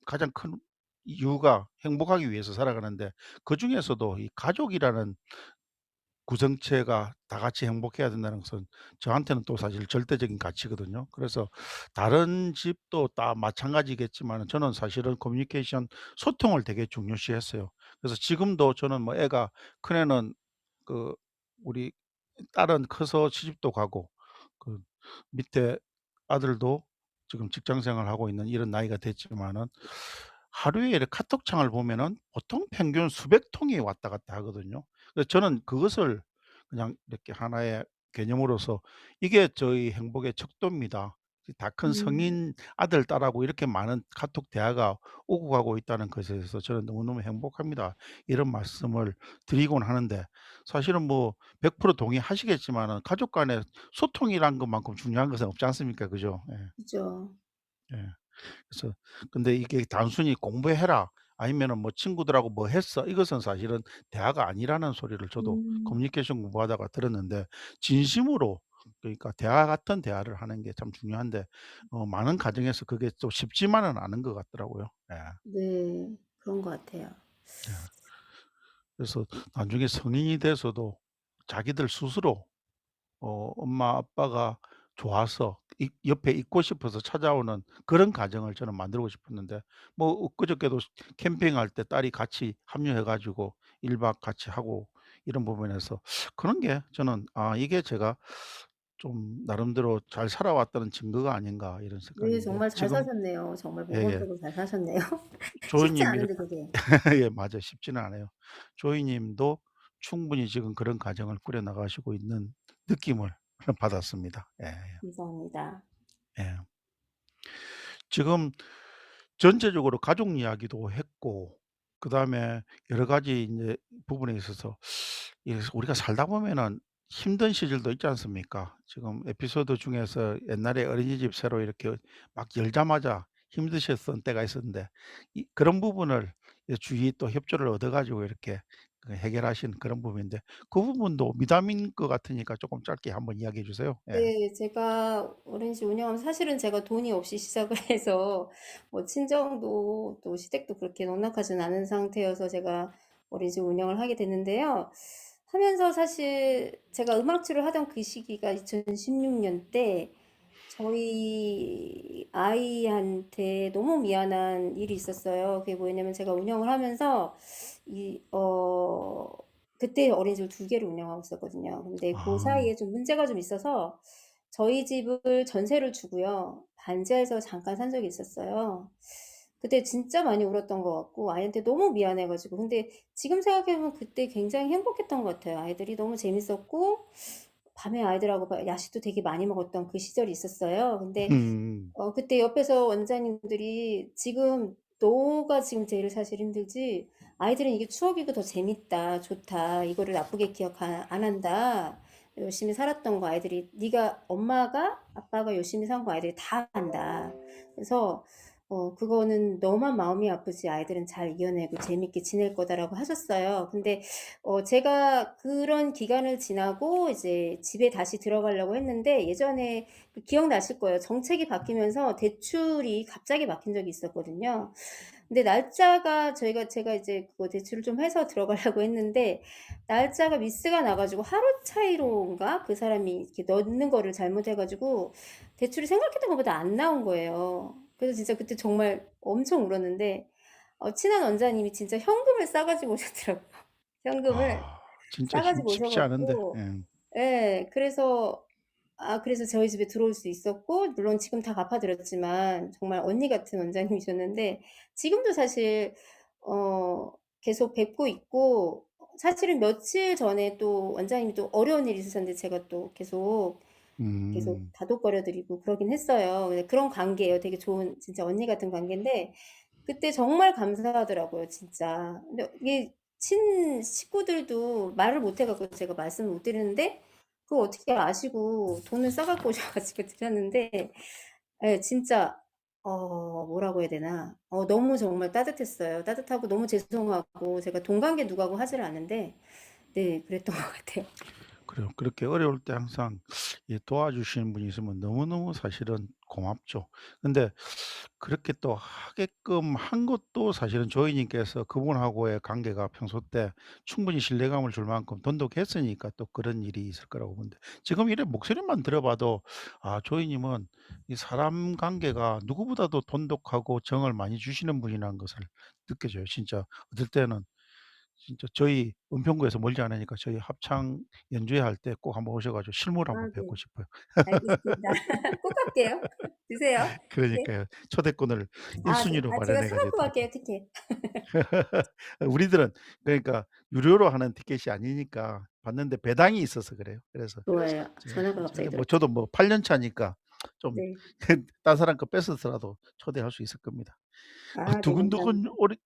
A: 가장 큰 이유가 행복하기 위해서 살아가는데 그중에서도 이 가족이라는 구성체가 다 같이 행복해야 된다는 것은 저한테는 또 사실 절대적인 가치거든요. 그래서 다른 집도 다 마찬가지겠지만은 저는 사실은 커뮤니케이션 소통을 되게 중요시했어요. 그래서 지금도 저는 뭐 애가 큰애는 그 우리 딸은 커서 시집도 가고 그 밑에 아들도 지금 직장 생활하고 있는 이런 나이가 됐지만은 하루에 이렇게 카톡창을 보면은 보통 평균 수백 통이 왔다 갔다 하거든요. 그래서 저는 그것을 그냥 이렇게 하나의 개념으로서 '이게 저희 행복의 척도입니다. 다 큰
B: 음.
A: 성인 아들, 딸하고 이렇게 많은 카톡 대화가 오고 가고 있다는 것에 대해서 저는 너무너무 행복합니다.' 이런 말씀을 드리곤 하는데 사실은 뭐 100% 동의하시겠지만은 가족 간의 소통이란 것만큼 중요한 것은 없지 않습니까? 그죠? 예.
B: 그죠.
A: 예. 그래서 근데 이게 단순히 "공부해라." 아니면은 뭐 "친구들하고 뭐 했어?" 이것은 사실은 대화가 아니라는 소리를 저도
B: 음.
A: 커뮤니케이션 공부하다가 들었는데 진심으로 그러니까 대화 같은 대화를 하는 게 참 중요한데 많은 가정에서 그게 또 쉽지만은 않은 것 같더라고요. 예.
B: 네. 그런 것 같아요.
A: 예. 그래서 나중에 성인이 돼서도 자기들 스스로 엄마 아빠가 좋아서 옆에 있고 싶어서 찾아오는 그런 가정을 저는 만들고 싶었는데 뭐 엊그저께도 캠핑할 때 딸이 같이 합류해 가지고 1박 같이 하고 이런 부분에서 그런 게 저는 '아 이게 제가 좀 나름대로 잘 살아왔다는 증거가 아닌가.' 이런
B: 네.
A: 생각인데
B: 정말 잘
A: 지금
B: 사셨네요. 정말
A: 예예.
B: 모범적으로 잘 사셨네요. 쉽지
A: 조이님 이렇게
B: 않은데 그게.
A: 예 맞아요. 쉽지는 않아요. 조이 님도 충분히 지금 그런 가정을 꾸려 나가시고 있는 느낌을 받았습니다. 예.
B: 감사합니다.
A: 예. 지금 전체적으로 가족 이야기도 했고 그다음에 여러 가지 인제 부분에 있어서 이 우리가 살다 보면은 힘든 시절도 있지 않습니까? 지금 에피소드 중에서 옛날에 어린이집 새로 이렇게 막 열자마자 힘드셨던 때가 있었는데 그런 부분을 주위 또 협조를 얻어 가지고 이렇게 해결하신 그런 부분인데 그 부분도 미담인 것 같으니까 조금 짧게 한번 이야기해 주세요. 예.
B: 네. 제가 어린이집 운영하면서 사실은 제가 돈이 없이 시작을 해서 뭐 친정도 또 시댁도 그렇게 넉넉하진 않은 상태여서 제가 어린이집 운영을 하게 됐는데요. 하면서 사실 제가 음악 치료를 하던 그 시기가 2016년 때 저희 아이한테 너무 미안한 일이 있었어요. 그게 뭐였냐면 제가 운영을 하면서 이 그때 어린이집을 2개를 운영하고 있었거든요. 근데 고
A: 아.
B: 사이에 좀 문제가 좀 있어서 저희 집을 전세를 주고요. 반지하에서 잠깐 산 적이 있었어요. 그때 진짜 많이 울었던 것 같고 아이한테 너무 미안해 가지고 근데 지금 생각해 보면 그때 굉장히 행복했던 것 같아요. 아이들이 너무 재밌었고 밤에 아이들하고 막 야식도 되게 많이 먹었던 그 시절이 있었어요. 근데
A: 음.
B: 그때 옆에서 원장님들이 "지금 너가 지금 제일 사실 힘들지 아이들은 이게 추억이고 더 재밌다. 좋다. 이거를 나쁘게 기억 안 한다. 열심히 살았던 거 아이들이 네가 엄마가 아빠가 열심히 산 거 아이들이 다 안다. 그래서 그거는 너만 마음이 아프지 아이들은 잘 이겨내고 재밌게 지낼 거다."라고 하셨어요. 근데 제가 그런 기간을 지나고 이제 집에 다시 들어가려고 했는데 예전에 그 기억나실 거예요. 정책이 바뀌면서 대출이 갑자기 막힌 적이 있었거든요. 근데 날짜가 제가 이제 그거 대출을 좀 해서 들어가려고 했는데 날짜가 미스가 나 가지고 하루 차이로인가 그 사람이 이렇게 넣는 거를 잘못해 가지고 대출이 생각했던 것보다 안 나온 거예요. 그래서 진짜 그때 정말 엄청 울었는데 친한 원장님이 진짜 현금을 싸 가지고 오셨더라고요. 현금을
A: 아 진짜
B: 싸 가지고 오셔
A: 쉽지 않은데.
B: 갖고
A: 예.
B: 예. 그래서 저희 집에 들어올 수 있었고 물론 지금 다 갚아 드렸지만 정말 언니 같은 원장님이셨는데 지금도 사실 어 계속 뵙고 있고 사실은 며칠 전에 또 원장님이 또 어려운 일이 있으셨는데 제가 또 계속
A: 음.
B: 다독거려 드리고 그러긴 했어요. 근데 그런 관계예요. 되게 좋은 진짜 언니 같은 관계인데 그때 정말 감사하더라고요 진짜. 근데 이게 식구들도 말을 못해 갖고 제가 말씀을 못 드리는데 그걸 어떻게 아시고 돈을 싸 갖고 오셔 가지고 드렸는데 예 진짜 뭐라고 해야 되나. 너무 정말 따뜻했어요. 따뜻하고 너무 죄송하고 제가 돈 관계 누구하고 하지를 않는데 네 그랬던 것 같아요.
A: 그래요. 그렇게 어려울 때 항상 도와주시는 분이 있으면 너무너무 사실은 고맙죠. 근데 그렇게 또 하게끔 한 것도 사실은 조이님께서 그분하고의 관계가 평소 때 충분히 신뢰감을 줄 만큼 돈독했으니까 또 그런 일이 있을 거라고 보는데 지금 이래 목소리만 들어봐도 조이님은 이 사람 관계가 누구보다도 돈독하고 정을 많이 주시는 분이라는 것을 느껴져요. 진짜 어떨 때는 진짜 저희 은평구에서 멀지 않으니까 저희 합창 연주회 할 때 꼭 한번 오셔 가지고 실물을 한번
B: 네.
A: 뵙고 싶어요.
B: 알겠습니다. 꼭 갈게요. 드세요. 티켓.
A: 그러니까요. 초대권을 1
B: 네.
A: 순위로
B: 제가
A: 마련해
B: 사
A: 가지고
B: 갖고
A: 드릴게요.
B: 갈게요 티켓.
A: 우리들은 그러니까 유료로 하는 티켓이 아니니까 받는데 배당이 있어서 그래요. 그래서
B: 좋아요. 전화가
A: 저
B: 갑자기
A: 뭐
B: 들어왔어요.
A: 저도 뭐 8년 차니까 좀
B: 네.
A: 딴 사람 거 뺏어서라도 초대할 수 있을 겁니다.
B: 네
A: 두근두근
B: 감사합니다.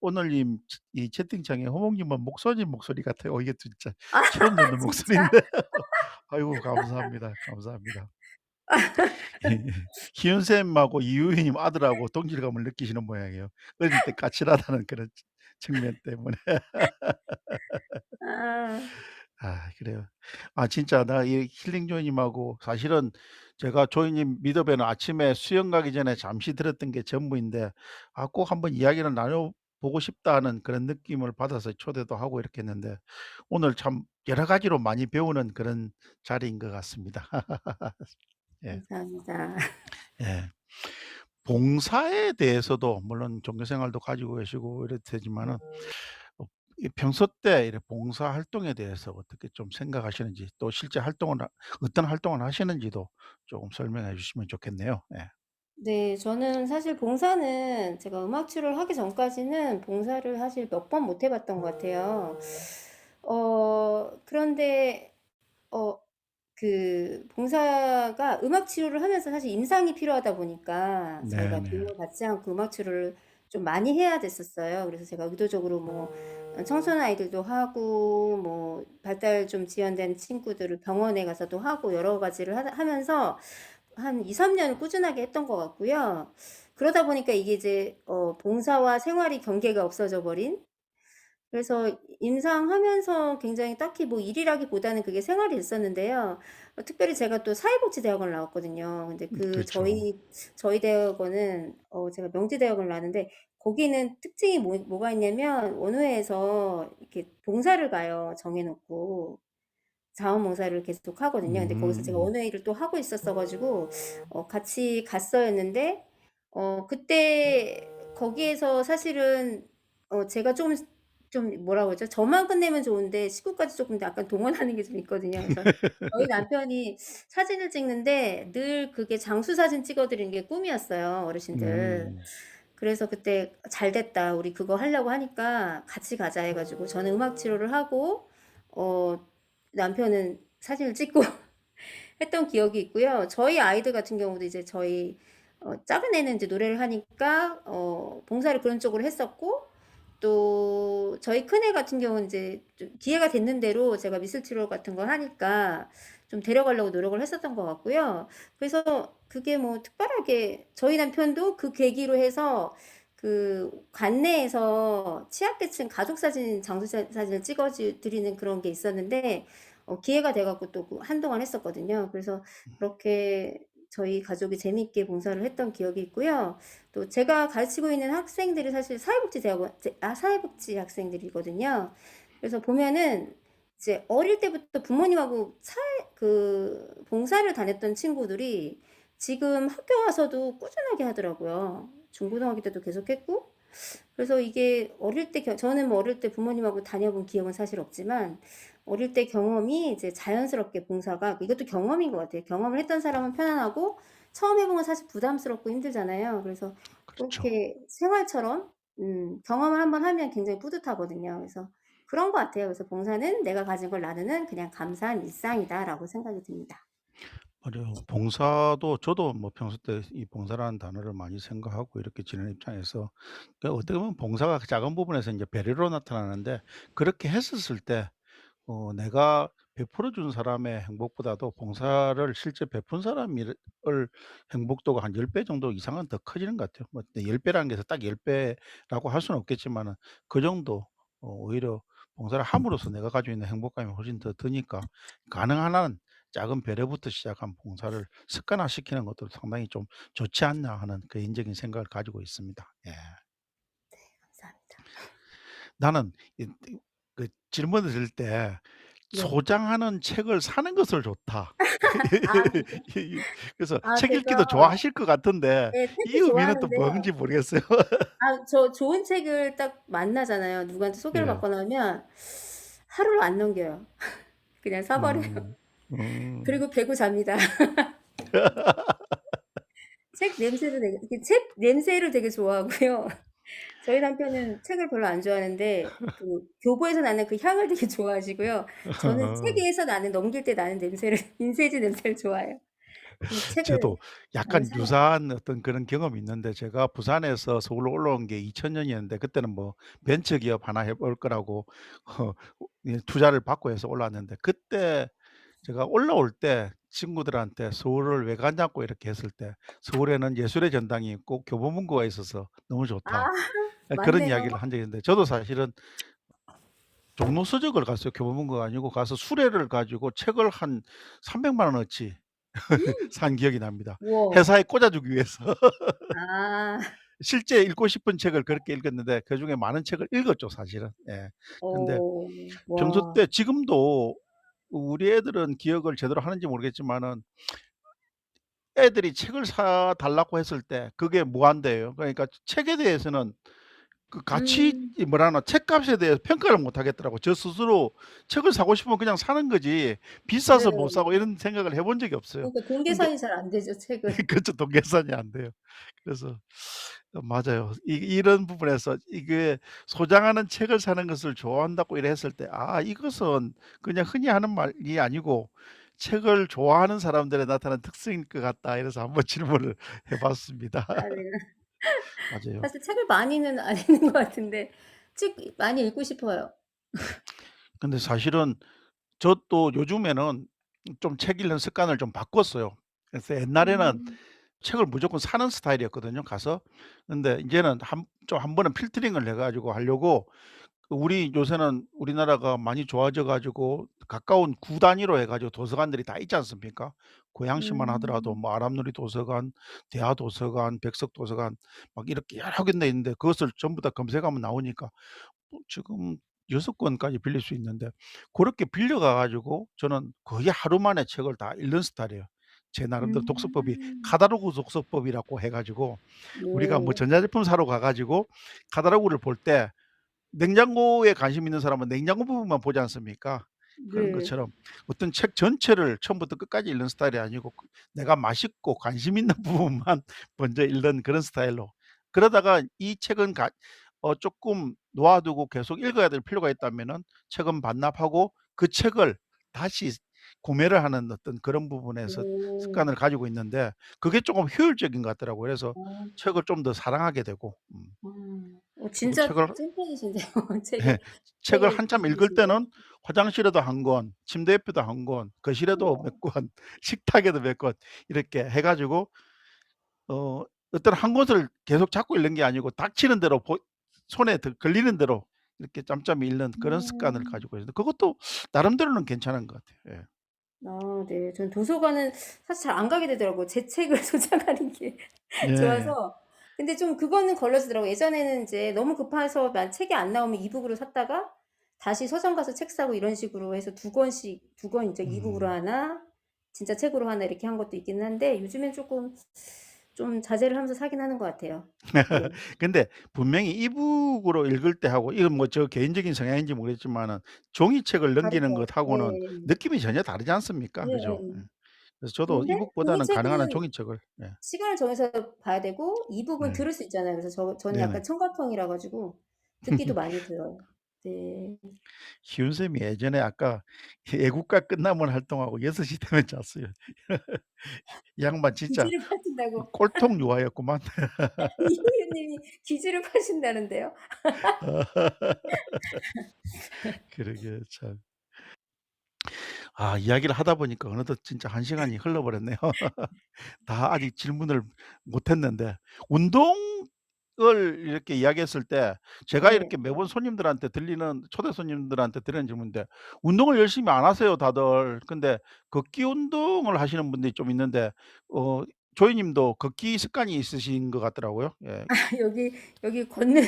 A: 오늘님 이 채팅창에 허몽님은 목소님 목소리 같아요. 이게 진짜
B: 아
A: 처음 듣는
B: 진짜?
A: 목소리인데 아이고 감사합니다. 감사합니다. 예. 희은 쌤하고 이유희님 아들하고 동질감을 느끼시는 모양이에요. 어릴 때 까칠하다는 그런 측면 때문에.
B: 아.
A: 그래요. 진짜 나 이 힐링 조이님하고 사실은 제가 조이님 미더배는 아침에 수영 가기 전에 잠시 들었던 게 전부인데 꼭 한번 이야기를 나눠 보고 싶다는 그런 느낌을 받아서 초대도 하고 이렇게 했는데 오늘 참 여러 가지로 많이 배우는 그런 자리인 것 같습니다. 예.
B: 감사합니다.
A: 예. 봉사에 대해서도 물론 종교 생활도 가지고 계시고 이럴 테지만은 이 평소 때 이렇게 봉사 활동에 대해서 어떻게 좀 생각하시는지 또 실제 활동을 어떤 활동을 하시는지도 조금 설명해 주시면 좋겠네요. 예.
B: 네. 저는 사실 봉사는 제가 음악 치료를 하기 전까지는 봉사를 사실 몇 번 못해 봤던 것 같아요. 그런데 어 봉사가 음악 치료를 하면서 사실 임상이 필요하다 보니까 저희가
A: 네네.
B: 돈을 받지 않고 음악 치료를 좀 많이 해야 됐었어요. 그래서 제가 의도적으로 뭐 청소년 아이들도 하고 뭐 발달 좀 지연된 친구들을 병원에 가서도 하고 여러 가지를 하면서 한 2-3 년을 꾸준하게 했던 것 같고요. 그러다 보니까 이게 이제 봉사와 생활이 경계가 없어져 버린, 그래서 임상하면서 굉장히 딱히 뭐 일이라기보다는 그게 생활이 됐었는데요. 특별히 제가 또 사회복지대학원을 나왔거든요. 근데
A: 그렇죠.
B: 저희 대학원은 제가 명지대학원을 나왔는데 거기는 특징이 뭐가 있냐면 원우회에서 이렇게 봉사를 가요, 정해 놓고. 자원봉사를 계속 하거든요. 근데 거기서 제가
A: 음.
B: 원웨이를 또 하고 있었어 가지고 같이 갔어야 했는데 그때 거기에서 사실은 제가 좀 뭐라 그러죠? 저만 끝내면 좋은데 식구까지 쪼끔 약간 동원하는 게 좀 있거든요. 그래서 저희 남편이 사진을 찍는데 늘 그게 장수 사진 찍어 드리는 게 꿈이었어요, 어르신들.
A: 음.
B: 그래서 그때 "잘 됐다. 우리 그거 하려고 하니까 같이 가자." 해 가지고 저는 음악 치료를 하고 어 남편은 사진을 찍고 했던 기억이 있고요. 저희 아이들 같은 경우도 이제 저희 작은 애는 이제 노래를 하니까 봉사를 그런 쪽으로 했었고, 또 저희 큰애 같은 경우는 인제 좀 기회가 됐는 대로 제가 미술 치료 같은 걸 하니까 좀 데려가려고 노력을 했었던 것 같고요. 그래서 그게 뭐 특별하게 저희 남편도 그 계기로 해서 그 관내에서 취약계층 가족 사진 장수 사진을 찍어 드리는 그런 게 있었는데 기회가 돼 갖고 또 한동안 했었거든요. 그래서 그렇게 저희 가족이 재미있게 봉사를 했던 기억이 있고요. 또 제가 가르치고 있는 학생들이 사실 사회복지 학생들이거든요. 그래서 보면은 이제 어릴 때부터 부모님하고 봉사를 다녔던 친구들이 지금 학교 와서도 꾸준하게 하더라고요. 중고등학교 때도 계속했고. 그래서 이게 어릴 때 저는 뭐 어릴 때 부모님하고 다녀본 기억은 사실 없지만 어릴 때 경험이 이제 자연스럽게 봉사가 이것도 경험인 것 같아요. 경험을 했던 사람은 편안하고 처음 해 보면 사실 부담스럽고 힘들잖아요. 그래서
A: 그렇죠.
B: 그렇게 생활처럼 경험을 한번 하면 굉장히 뿌듯하거든요. 그래서 그런 것 같아요. 그래서 '봉사는 내가 가진 걸 나누는 그냥 감사한 일상이다.'라고 생각이 듭니다.
A: 맞아요. 봉사도 저도 뭐 평소 때 이 봉사라는 단어를 많이 생각하고 이렇게 지내는 입장에서 어떻게 보면 봉사가 그 작은 부분에서 이제 배려로 나타나는데 그렇게 했었을 때 내가 베풀어 준 사람의 행복보다도 봉사를 실제 베푼 사람이 을 행복도가 한 10배 정도 이상은 더 커지는 것 같아요. 뭐 10 배라는 게 딱 10 배라고 할 수는 없겠지만은 그 정도 오히려 봉사를 함으로써 내가 가지고 있는 행복감이 훨씬 더 드니까 가능한 한 작은 배려부터 시작한 봉사를 습관화시키는 것도 상당히 좀 좋지 않나 하는 개인적인 생각을 가지고 있습니다. 예.
B: 감사합니다.
A: 나는 그 질문을 드릴 때
B: 네.
A: "소장하는 책을 사는 것을 좋다."
B: 아
A: 이 그래서 책 읽기도
B: 제가
A: 좋아하실 것 같은데
B: 네
A: 이
B: 책도
A: 의미는 또 뭔지
B: 좋아하는데요.
A: 모르겠어요.
B: 저 좋은 책을 딱 만나잖아요. 누구한테 소개를
A: 예.
B: 받거나 하면 하루를 안 넘겨요. 그냥 사 버려요.
A: 음. 음.
B: 그리고 베고 잡니다. 책 냄새를 되게 좋아하고요. 저희 남편은 책을 별로 안 좋아하는데 그 교보에서 나는 그 향을 되게 좋아하시고요. 저는 책에서 나는 넘길 때 나는 냄새를 인쇄지 냄새를 좋아해요. 그래서 책을
A: 저도
B: 많이
A: 약간
B: 사요.
A: 유사한 어떤 그런 경험이 있는데 제가 부산에서 서울로 올라온 게 2000 년이었는데 그때는 뭐 벤처기업 하나 해볼 거라고 어 예 투자를 받고 해서 올라왔는데 그때 제가 올라올 때 친구들한테 "서울을 왜 가냐고." 이렇게 했을 때 "서울에는 예술의 전당이 있고 교보문고가 있어서 너무
B: 아
A: 좋다." 그런
B: 맞네요.
A: 이야기를 한 적이 있는데 저도 사실은 종로 서적을 갔어요. 교보문고가 아니고 가서 수레를 가지고 책을 한 300만 원어치 산 기억이 납니다.
B: 우와.
A: 회사에 꽂아 주기 위해서.
B: 아.
A: 실제 읽고 싶은 책을 그렇게 읽었는데 그중에 많은 책을 읽었죠 사실은. 예. 근데 평소
B: 와.
A: 때 지금도 우리 애들은 기억을 제대로 하는지 모르겠지만은 애들이 책을 사 달라고 했을 때 그게 무한대예요. 그러니까 책에 대해서는 그 가치
B: 음.
A: 이 뭐라나 책값에 대해서 평가를 못 하겠더라고요. 저 스스로 책을 사고 싶으면 그냥 사는 거지 비싸서 못
B: 네.
A: 사고 이런 생각을 해본 적이 없어요.
B: 그러니까
A: 근데
B: 동계산이 잘 안 되죠, 책은.
A: 그쵸. 돈 계산이 안 돼요. 그래서 맞아요. 이런 부분에서 이게 소장하는 책을 사는 것을 좋아한다고 이래 했을 때 '아 이것은 그냥 흔히 하는 말이 아니고 책을 좋아하는 사람들에 나타나는 특성일 것 같다.' 이래서 한번 질문을 해 봤습니다.
B: 아 네.
A: 맞아요.
B: 사실 책을 많이는 안 읽는 것 같은데 책 많이 읽고 싶어요.
A: 근데 사실은 저도 요즘에는 좀 책 읽는 습관을 좀 바꿨어요. 그래서 옛날에는
B: 음.
A: 책을 무조건 사는 스타일이었거든요, 가서. 근데 인제는 한 번은 필터링을 해 가지고 하려고, 우리 요새는 우리나라가 많이 좋아져 가지고 가까운 구 단위로 해 가지고 도서관들이 다 있지 않습니까? 고양시만 하더라도
B: 음.
A: 뭐 아람누리 도서관, 대하 도서관, 백석 도서관 막 이렇게 여러 군데 있는데, 그것을 전부 다 검색하면 나오니까 지금 6 권까지 빌릴 수 있는데, 고렇게 빌려 가 가지고 저는 거의 하루 만에 책을 다 읽는 스타일이에요. 제 나름대로 독서법이
B: 음.
A: 카다로그 독서법이라고 해 가지고, 우리가 뭐
B: 네.
A: 전자제품 사러 가 가지고 카다로그를 볼 때 냉장고에 관심 있는 사람은 냉장고 부분만 보지 않습니까? 그런
B: 네.
A: 것처럼 어떤 책 전체를 처음부터 끝까지 읽는 스타일이 아니고, 내가 맛있고 관심 있는 부분만 먼저 읽는 그런 스타일로. 그러다가 이 책은 쪼끔 놓아 두고 계속 읽어야 될 필요가 있다면은 책은 반납하고 그 책을 다시 구매를 하는 어떤 그런 부분에서
B: 오.
A: 습관을 가지고 있는데, 그게 쪼금 효율적인 것 같더라고요. 그래서
B: 어.
A: 책을 좀 더 사랑하게 되고,
B: 아.
A: 그리고
B: 진짜
A: 책을
B: 찐팬이신데요.
A: 예.
B: 책에
A: 책을
B: 책에
A: 한참 읽을
B: 미치신데.
A: 때는 화장실에도 한 권, 침대 옆에도 한 권, 거실에도 몇
B: 어.
A: 권, 식탁에도 몇 권, 이렇게 해 가지고 어 어떤 한 권을 계속 잡고 읽는 게 아니고 닥치는 대로 손에 걸리는 대로 이렇게 짬짬이 읽는 그런 습관을
B: 음.
A: 가지고 있는데, 그것도 나름대로는 괜찮은 것 같아요. 예.
B: 아 네. 전 도서관은 사실 잘 안 가게 되더라고요. 제 책을 소장하는 게
A: 네.
B: 좋아서. 근데 좀 그거는 걸러지더라고요. 예전에는 인제 너무 급해서 만 책이 안 나오면 이북으로 샀다가 다시 서점 가서 책 사고 이런 식으로 해서 2권씩 2권 인제 이북으로
A: 음.
B: 하나 진짜 책으로 하나 이렇게 한 것도 있기는 한데 요즘엔 쪼끔 좀 자제를 하면서 사긴 하는 것 같아요. 네.
A: 근데 분명히 이북으로 읽을 때 하고, 이건 뭐 저 개인적인 성향인지 모르겠지만은 종이책을 넘기는
B: 다르죠.
A: 것하고는
B: 예.
A: 느낌이 전혀 다르지 않습니까? 그죠? 예.
B: 예예예.
A: 그래서 저도
B: 근데
A: 이북보다는 가능한 한
B: 종이책은
A: 종이책을. 예.
B: 시간을 정해서 봐야 되고 이북은
A: 네.
B: 들을 수 있잖아요. 그래서 저는 약간
A: 네네.
B: 청각형이라 가지고 듣기도 많이 들어요. 네.
A: 희운 쌤이 예전에 아까 애국가 끝나면 활동하고 6시 되면 잤어요. 이 양반 진짜
B: 귀지를 파신다고
A: 꼴통 유아였구만.
B: 이효연 님이 귀지를 파신다는데요.
A: 그러게 참. 아, 이야기를 하다 보니까 어느덧 진짜 1 시간이 흘러버렸네요. 다 아직 질문을 못 했는데, 운동을 이렇게 이야기했을 때 제가 이렇게
B: 네.
A: 매번 초대 손님들한테 드리는 질문인데, 운동을 열심히 안 하세요 다들. 근데 걷기 운동을 하시는 분들이 좀 있는데, 어 조이 님도 걷기 습관이 있으신 것 같더라고요. 예.
B: 여기 여기 걷는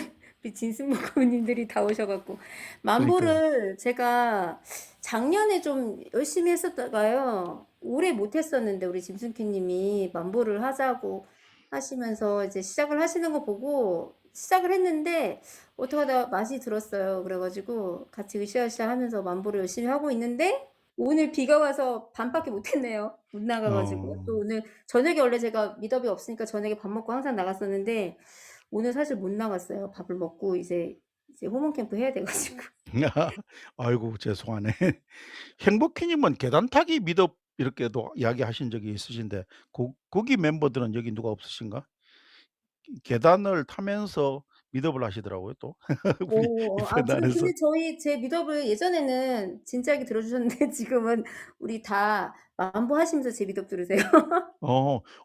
B: 우리 진승모 고모님들이 다 오셔 갖고
A: 그러니까요.
B: 만보를 제가 작년에 좀 열심히 했었다가요. 올해 못 했었는데 우리 짐승키 님이 만보를 하자고 하시면서 이제 시작을 하시는 거 보고 시작을 했는데 어떡하다 맛이 들었어요. 그래 가지고 같이 으쌰으쌰 하면서 만보를 열심히 하고 있는데 오늘 비가 와서 반밖에 못 했네요. 못 나가 가지고.
A: 어.
B: 또 오늘 저녁에 원래 제가 미더비 없으니까 저녁에 밥 먹고 항상 나갔었는데 오늘 사실 못 나갔어요. 밥을 먹고 이제 호몬 캠프 해야 돼 가지고.
A: 아이고 죄송하네. 행복해 님은 계단 타기 미덕 이렇게도 이야기하신 적이 있으신데, 거기 멤버들은 여기 누가 없으신가? 계단을 타면서 미덕을 하시더라고요 또. 우리
B: 아
A: 이분
B: 지금
A: 안에서.
B: 근데 저희 제 미더블 예전에는 진지하게 들어 주셨는데 지금은 우리 다 만보하시면서 제 미덕 들으세요.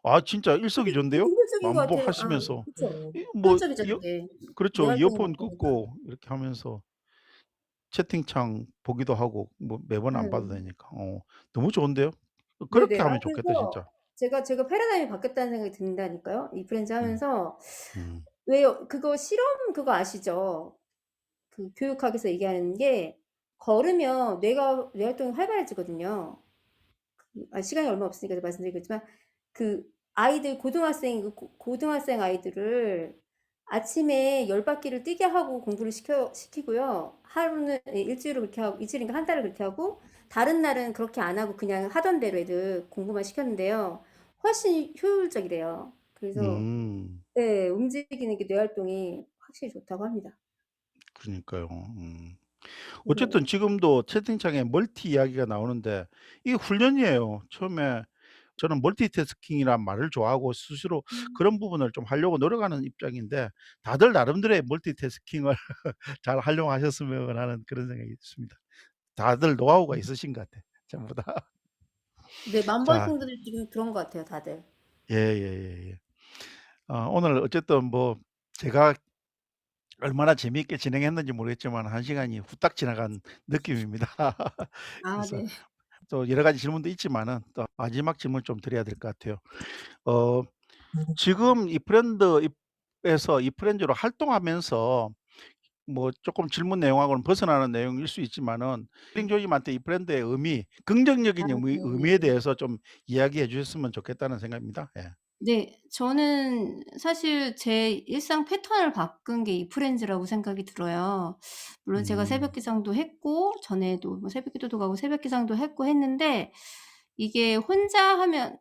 A: 아 진짜
B: 되게
A: 일석이조인데요?
B: 효율적인 것 같아요. 아
A: 만보하시면서.
B: 그쵸.
A: 이 뭐
B: 효율적이죠
A: 이어
B: 되게. 뇌
A: 그렇죠.
B: 활동이 막
A: 이어폰
B: 되니까.
A: 꽂고 이렇게 하면서 채팅창 보기도 하고, 뭐 매번 안 봐도
B: 음.
A: 되니까. 너무 좋은데요?
B: 네네.
A: 그렇게
B: 아
A: 하면 좋겠다
B: 그래서
A: 진짜.
B: 제가 패러다임이 바뀌었다는 생각이 든다니까요. 이 프렌즈
A: 음.
B: 하면서.
A: 음.
B: 왜요? 그거 실험 그거 아시죠? 그 교육학에서 얘기하는 게 걸으면 뇌 활동이 활발해지거든요. 시간이 얼마 없으니까 말씀드리겠지만 그 아이들 고등학생 고등학생 아이들을 아침에 10 바퀴를 뛰게 하고 공부를 시키고요. 하루는 일주일을 그렇게 하고 이틀인가 한 달을 그렇게 하고 다른 날은 그렇게 안 하고 그냥 하던 대로 애들 공부만 시켰는데요. 훨씬 효율적이래요. 그래서
A: 음.
B: 네 움직이는 게 뇌 활동이 확실히 좋다고 합니다.
A: 그러니까요. 어쨌든
B: 네.
A: 지금도 채팅창에 멀티 이야기가 나오는데 이게 훈련이에요. 처음에 저는 멀티태스킹이란 말을 좋아하고 스스로
B: 음.
A: 그런 부분을 좀 하려고 노력하는 입장인데 다들 나름대로의 멀티태스킹을 잘 활용하셨으면 하는 그런 생각이 있습니다. 다들 노하우가 있으신 것 같아 전부 다.
B: 네.
A: 자
B: 만벌통들이 지금 그런 것 같아요 다들.
A: 예예예예. 오늘 어쨌든 뭐 제가 얼마나 재미있게 진행했는지 모르겠지만 1 시간이 후딱 지나간 느낌입니다.
B: 아
A: 그래서
B: 네.
A: 또 여러 가지 질문도 있지만은 또 마지막 질문 좀 드려야 될 것 같아요. 어 지금 이 브랜드 에서 이 프렌즈로 활동하면서 뭐 쪼끔 질문 내용하고는 벗어나는 내용일 수 있지만은 힐링조님한테 이 브랜드의 의미,
B: 아
A: 긍정적인 의미에
B: 네네.
A: 대해서 좀 이야기해 주셨으면 좋겠다는 생각입니다. 예.
B: 네. 저는 사실 제 일상 패턴을 바꾼 게 이 프렌즈라고 생각이 들어요. 물론 제가 새벽
A: 음.
B: 기상도 했고 전에도 뭐 새벽 기도도 가고 새벽 기상도 했고 했는데 이게 혼자 하면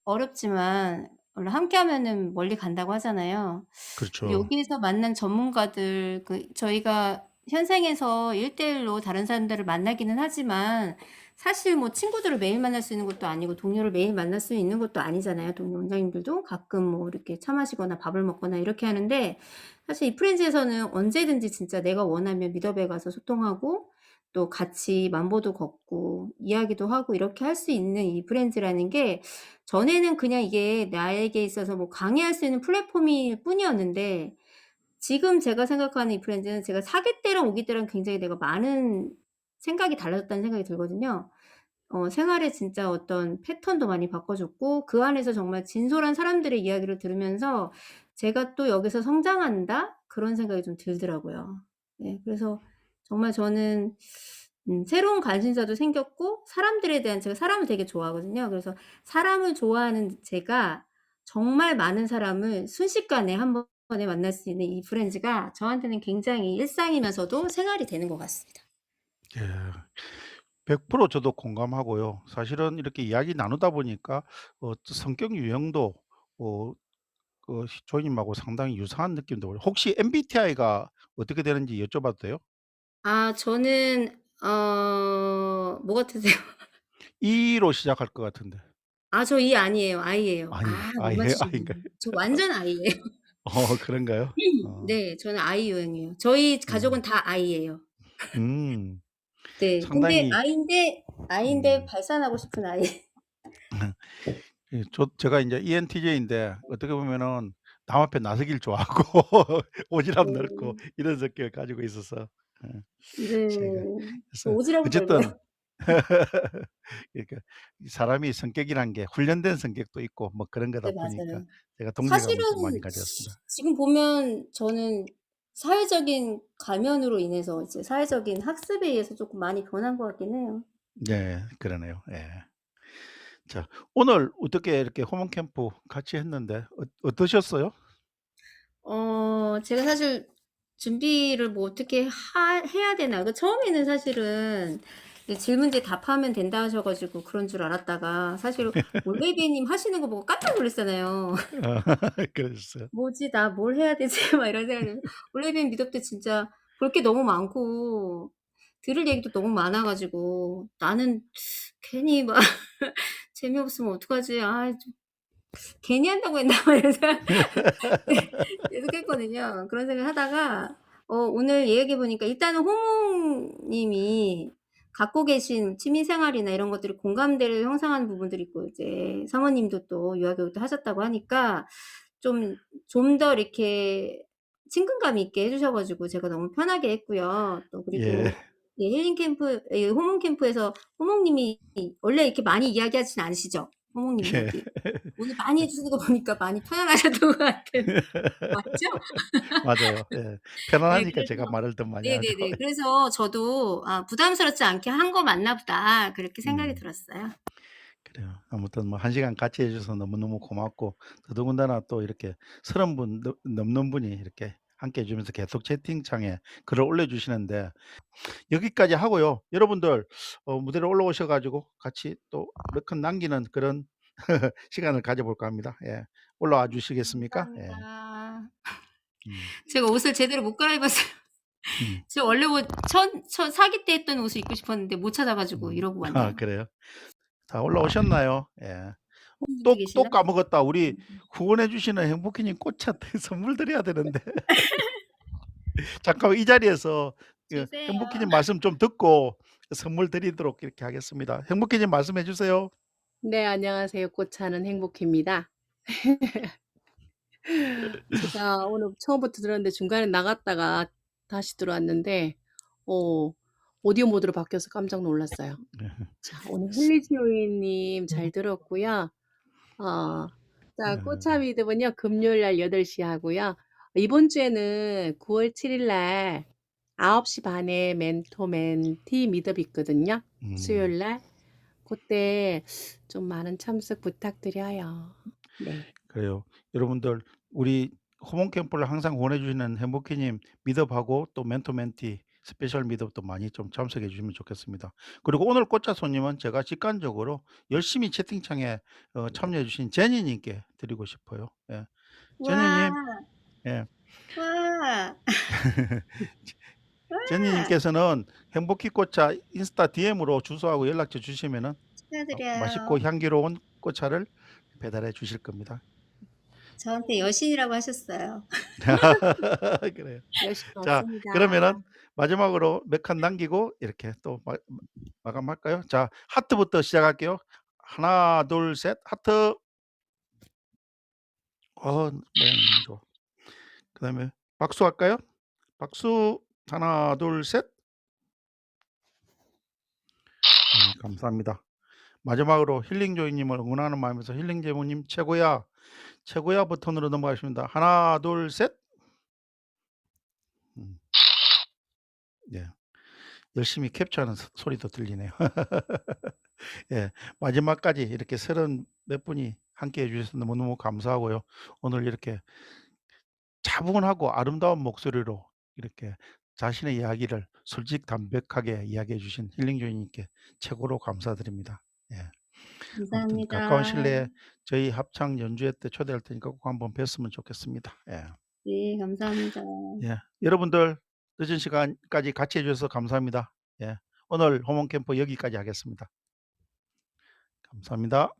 B: 어렵지만 원래 함께 하면은 멀리 간다고 하잖아요.
A: 그렇죠.
B: 여기에서 만난 전문가들 저희가 현생에서 1대1로 다른 사람들을 만나기는 하지만 사실 뭐 친구들을 매일 만날 수 있는 것도 아니고 동료를 매일 만날 수 있는 것도 아니잖아요. 동료 원장님들도 가끔 뭐 이렇게 차 마시거나 밥을 먹거나 이렇게 하는데 사실 이 프렌즈에서는 언제든지 진짜 내가 원하면 미더베 가서 소통하고 또 같이 만보도 걷고 이야기도 하고 이렇게 할 수 있는 이 프렌즈라는 게 전에는 그냥 이게 나에게 있어서 뭐 강의할 수 있는 플랫폼일 뿐이었는데 지금 제가 생각하는 이 브랜드는 제가 사귈 때랑 오길 때랑 굉장히 내가 많은 생각이 달라졌다는 생각이 들거든요. 생활의 진짜 어떤 패턴도 많이 바꿔줬고 그 안에서 정말 진솔한 사람들의 이야기를 들으면서 '제가 또 여기서 성장한다.' 그런 생각이 좀 들더라고요. 네. 그래서 정말 저는 새로운 관심사도 생겼고 사람들에 대한 제가 사람을 되게 좋아하거든요. 그래서 사람을 좋아하는 제가 정말 많은 사람을 순식간에 한 번에 만날 수 있는 이 브랜드가 저한테는 굉장히 일상이면서도 생활이 되는 것 같습니다.
A: 예. 100% 저도 공감하고요. 사실은 이렇게 이야기 나누다 보니까 성격 유형도 어 조이님하고 상당히 유사한 느낌도 혹시 MBTI가 어떻게 되는지 여쭤봐도 돼요?
B: 아 저는 뭐 같으세요?
A: E로 시작할 것 같은데.
B: 아 저 E 아니에요. I예요.
A: 아니
B: 아 못
A: 아예
B: 맞추셨네요.
A: 아닌가요?
B: 저 완전 I예요.
A: 그런가요? 어.
B: 네. 저는 I 유형이에요. 저희 가족은
A: 어.
B: 다 I예요.
A: 음.
B: 네. 근데
A: 상당히
B: I인데
A: 음.
B: 발산하고 싶은 I.
A: 제가 인제 ENTJ인데 어떻게 보면은 남 앞에 나서길 좋아하고 오지랖 넓고
B: 네.
A: 이런 성격을 가지고 있어서 예
B: 네.
A: 제가
B: 저
A: 그래서
B: 오지랖은
A: 어쨌든
B: 넓어요.
A: 그러니까 이 사람이 성격이란 게 훈련된 성격도 있고 뭐 그런 거다
B: 네
A: 보니까
B: 맞아요.
A: 제가
B: 사실은
A: 동질감을 좀 많이 가졌습니다.
B: 지금 보면 저는 사회적인 가면으로 인해서 이제 사회적인 학습에 의해서 쪼끔 많이 변한 것 같긴 해요.
A: 네. 그러네요. 예. 자 오늘 어떻게 이렇게 호문 캠프 같이 했는데 어떠셨어요?
B: 제가 사실 준비를 뭐 어떻게 해야 되나 처음에는 사실은 이 질문지에 답하면 된다 하셔 가지고 그런 줄 알았다가 사실 올레비님 하시는 거 보고 깜짝 놀랐잖아요.
A: 그러셨어요?
B: '뭐지 나 뭘 해야 되지?' 막 이런 생각이 들면서 올레비님 미덕 때 진짜 볼 게 너무 많고 들을 얘기도 너무 많아 가지고 '나는 괜히 막 재미없으면 어떡하지? 아 좀 괜히 한다고 했나?' 막 이런 생각 네. 계속했거든요. 그런 생각을 하다가 오늘 얘기해 보니까 일단은 호몽님이 갖고 계신 취미 생활이나 이런 것들이 공감대를 형성하는 부분들이 있고 이제 사모님도 또 유아 교육도 하셨다고 하니까 좀 더 이렇게 친근감 있게 해 주셔 가지고 제가 너무 편하게 했고요. 또
A: 예.
B: 그리고 예 힐링 캠프 예 호몽 캠프에서 호몽님이 원래 이렇게 많이 이야기하진 않으시죠? 호몽님
A: 예.
B: 이야기. 오늘 많이 해 주시는 거 보니까 많이 편안하셨던 것 같은 맞죠?
A: 맞아요. 예.
B: 네
A: 편안하니까 제가
B: 그래서
A: 말을 더 많이 하죠.
B: 네네네. 그래서 저도 '아 부담스럽지 않게 한 거 맞나 보다.' 그렇게 생각이
A: 음.
B: 들었어요.
A: 그래요. 아무튼 뭐 1 시간 같이 해 주셔서 너무너무 고맙고 더더군다나 또 이렇게 30분 넘는 분이 이렇게 함께 해 주면서 계속 채팅창에 글을 올려 주시는데 여기까지 하고요. 여러분들 무대로 올라오셔 가지고 같이 또 몇 컷 남기는 그런 시간을 가져 볼까 합니다. 예. 올라와 주시겠습니까? 예.
B: 감사합니다.
A: 음.
B: 제가 옷을 제대로 못 갈아입었어요.
A: 음.
B: 제가 원래 옷 첫 사귈 때 했던 옷을 입고 싶었는데 못 찾아 가지고
A: 음.
B: 이러고 왔네요.
A: 그래요? 다 올라오셨나요? 예.
B: 혼자
A: 또
B: 계시나?
A: 까먹었다. 우리
B: 음.
A: 후원해 주시는 행복해님 꽃한테 선물 드려야 되는데. 잠깐만 이 자리에서 그
B: 주세요.
A: 행복해님 말씀 좀 듣고 선물 드리도록 이렇게 하겠습니다. 행복해님 말씀해 주세요.
C: 네, 안녕하세요. 꽃차는 행복입니다. 제가 오늘 처음부터 들었는데 중간에 나갔다가 다시 들어왔는데 어 오디오 모드로 바뀌어서 깜짝 놀랐어요.
A: 네.
C: 자, 오늘 힐리지오이님 잘 들었고요. 자,
A: 네.
C: 꽃차 미드은요 금요일 날 8시 하고요. 이번 주에는 9월 7일 날 9시 반에 멘토 멘티 미드업 있거든요. 수요일 날. 그때 좀 많은 참석 부탁드려요. 네.
A: 그래요. 여러분들 우리 호몬 캠프를 항상 원해 주시는 행복해님 미드업하고 또 멘토 멘티 스페셜 미드업도 많이 좀 참석해 주시면 좋겠습니다. 그리고 오늘 꽃차 손님은 제가 직관적으로 열심히 채팅창에 참여해 주신 제니 님께 드리고 싶어요. 예. 제니
B: 와.
A: 님. 예.
B: 와.
A: 제니
B: 와.
A: 님께서는 행복히 꽃차 인스타 DM으로 주소하고 연락처 주시면은 맛있고
B: 축하드려요.
A: 향기로운 꽃차를 배달해 주실 겁니다.
B: 저한테 여신이라고 하셨어요.
A: 그래요.
C: 열심히
A: 자,
C: 왔습니다.
A: 그러면은 마지막으로 몇 칸 남기고 이렇게 또 마감할까요? 자, 하트부터 시작할게요. 하나, 둘, 셋. 하트. 모양이 너무 좋아. 그다음에 박수 할까요? 박수. 하나, 둘, 셋. 감사합니다. 마지막으로 힐링 조이님을 응원하는 마음에서 힐링 제모님 최고야. 최고야 버튼으로 넘어가십니다. 하나, 둘, 셋. 음. 네. 열심히 캡처하는 소리도 들리네요. 예. 마지막까지 이렇게 30 몇 분이 함께해 주셔서 너무너무 감사하고요. 오늘 이렇게 차분하고 아름다운 목소리로 이렇게 자신의 이야기를 솔직담백하게 이야기해 주신 힐링 조이님께 최고로 감사드립니다. 예. 아무튼 가까운
B: 감사합니다.
A: 실내에 저희 합창 연주회 때 초대할 테니까 꼭 한번 뵀으면 좋겠습니다. 예.
B: 네, 감사합니다.
A: 예. 여러분들 늦은 시간까지 같이 해 주셔서 감사합니다. 예. 오늘 호몬 캠프 여기까지 하겠습니다. 감사합니다.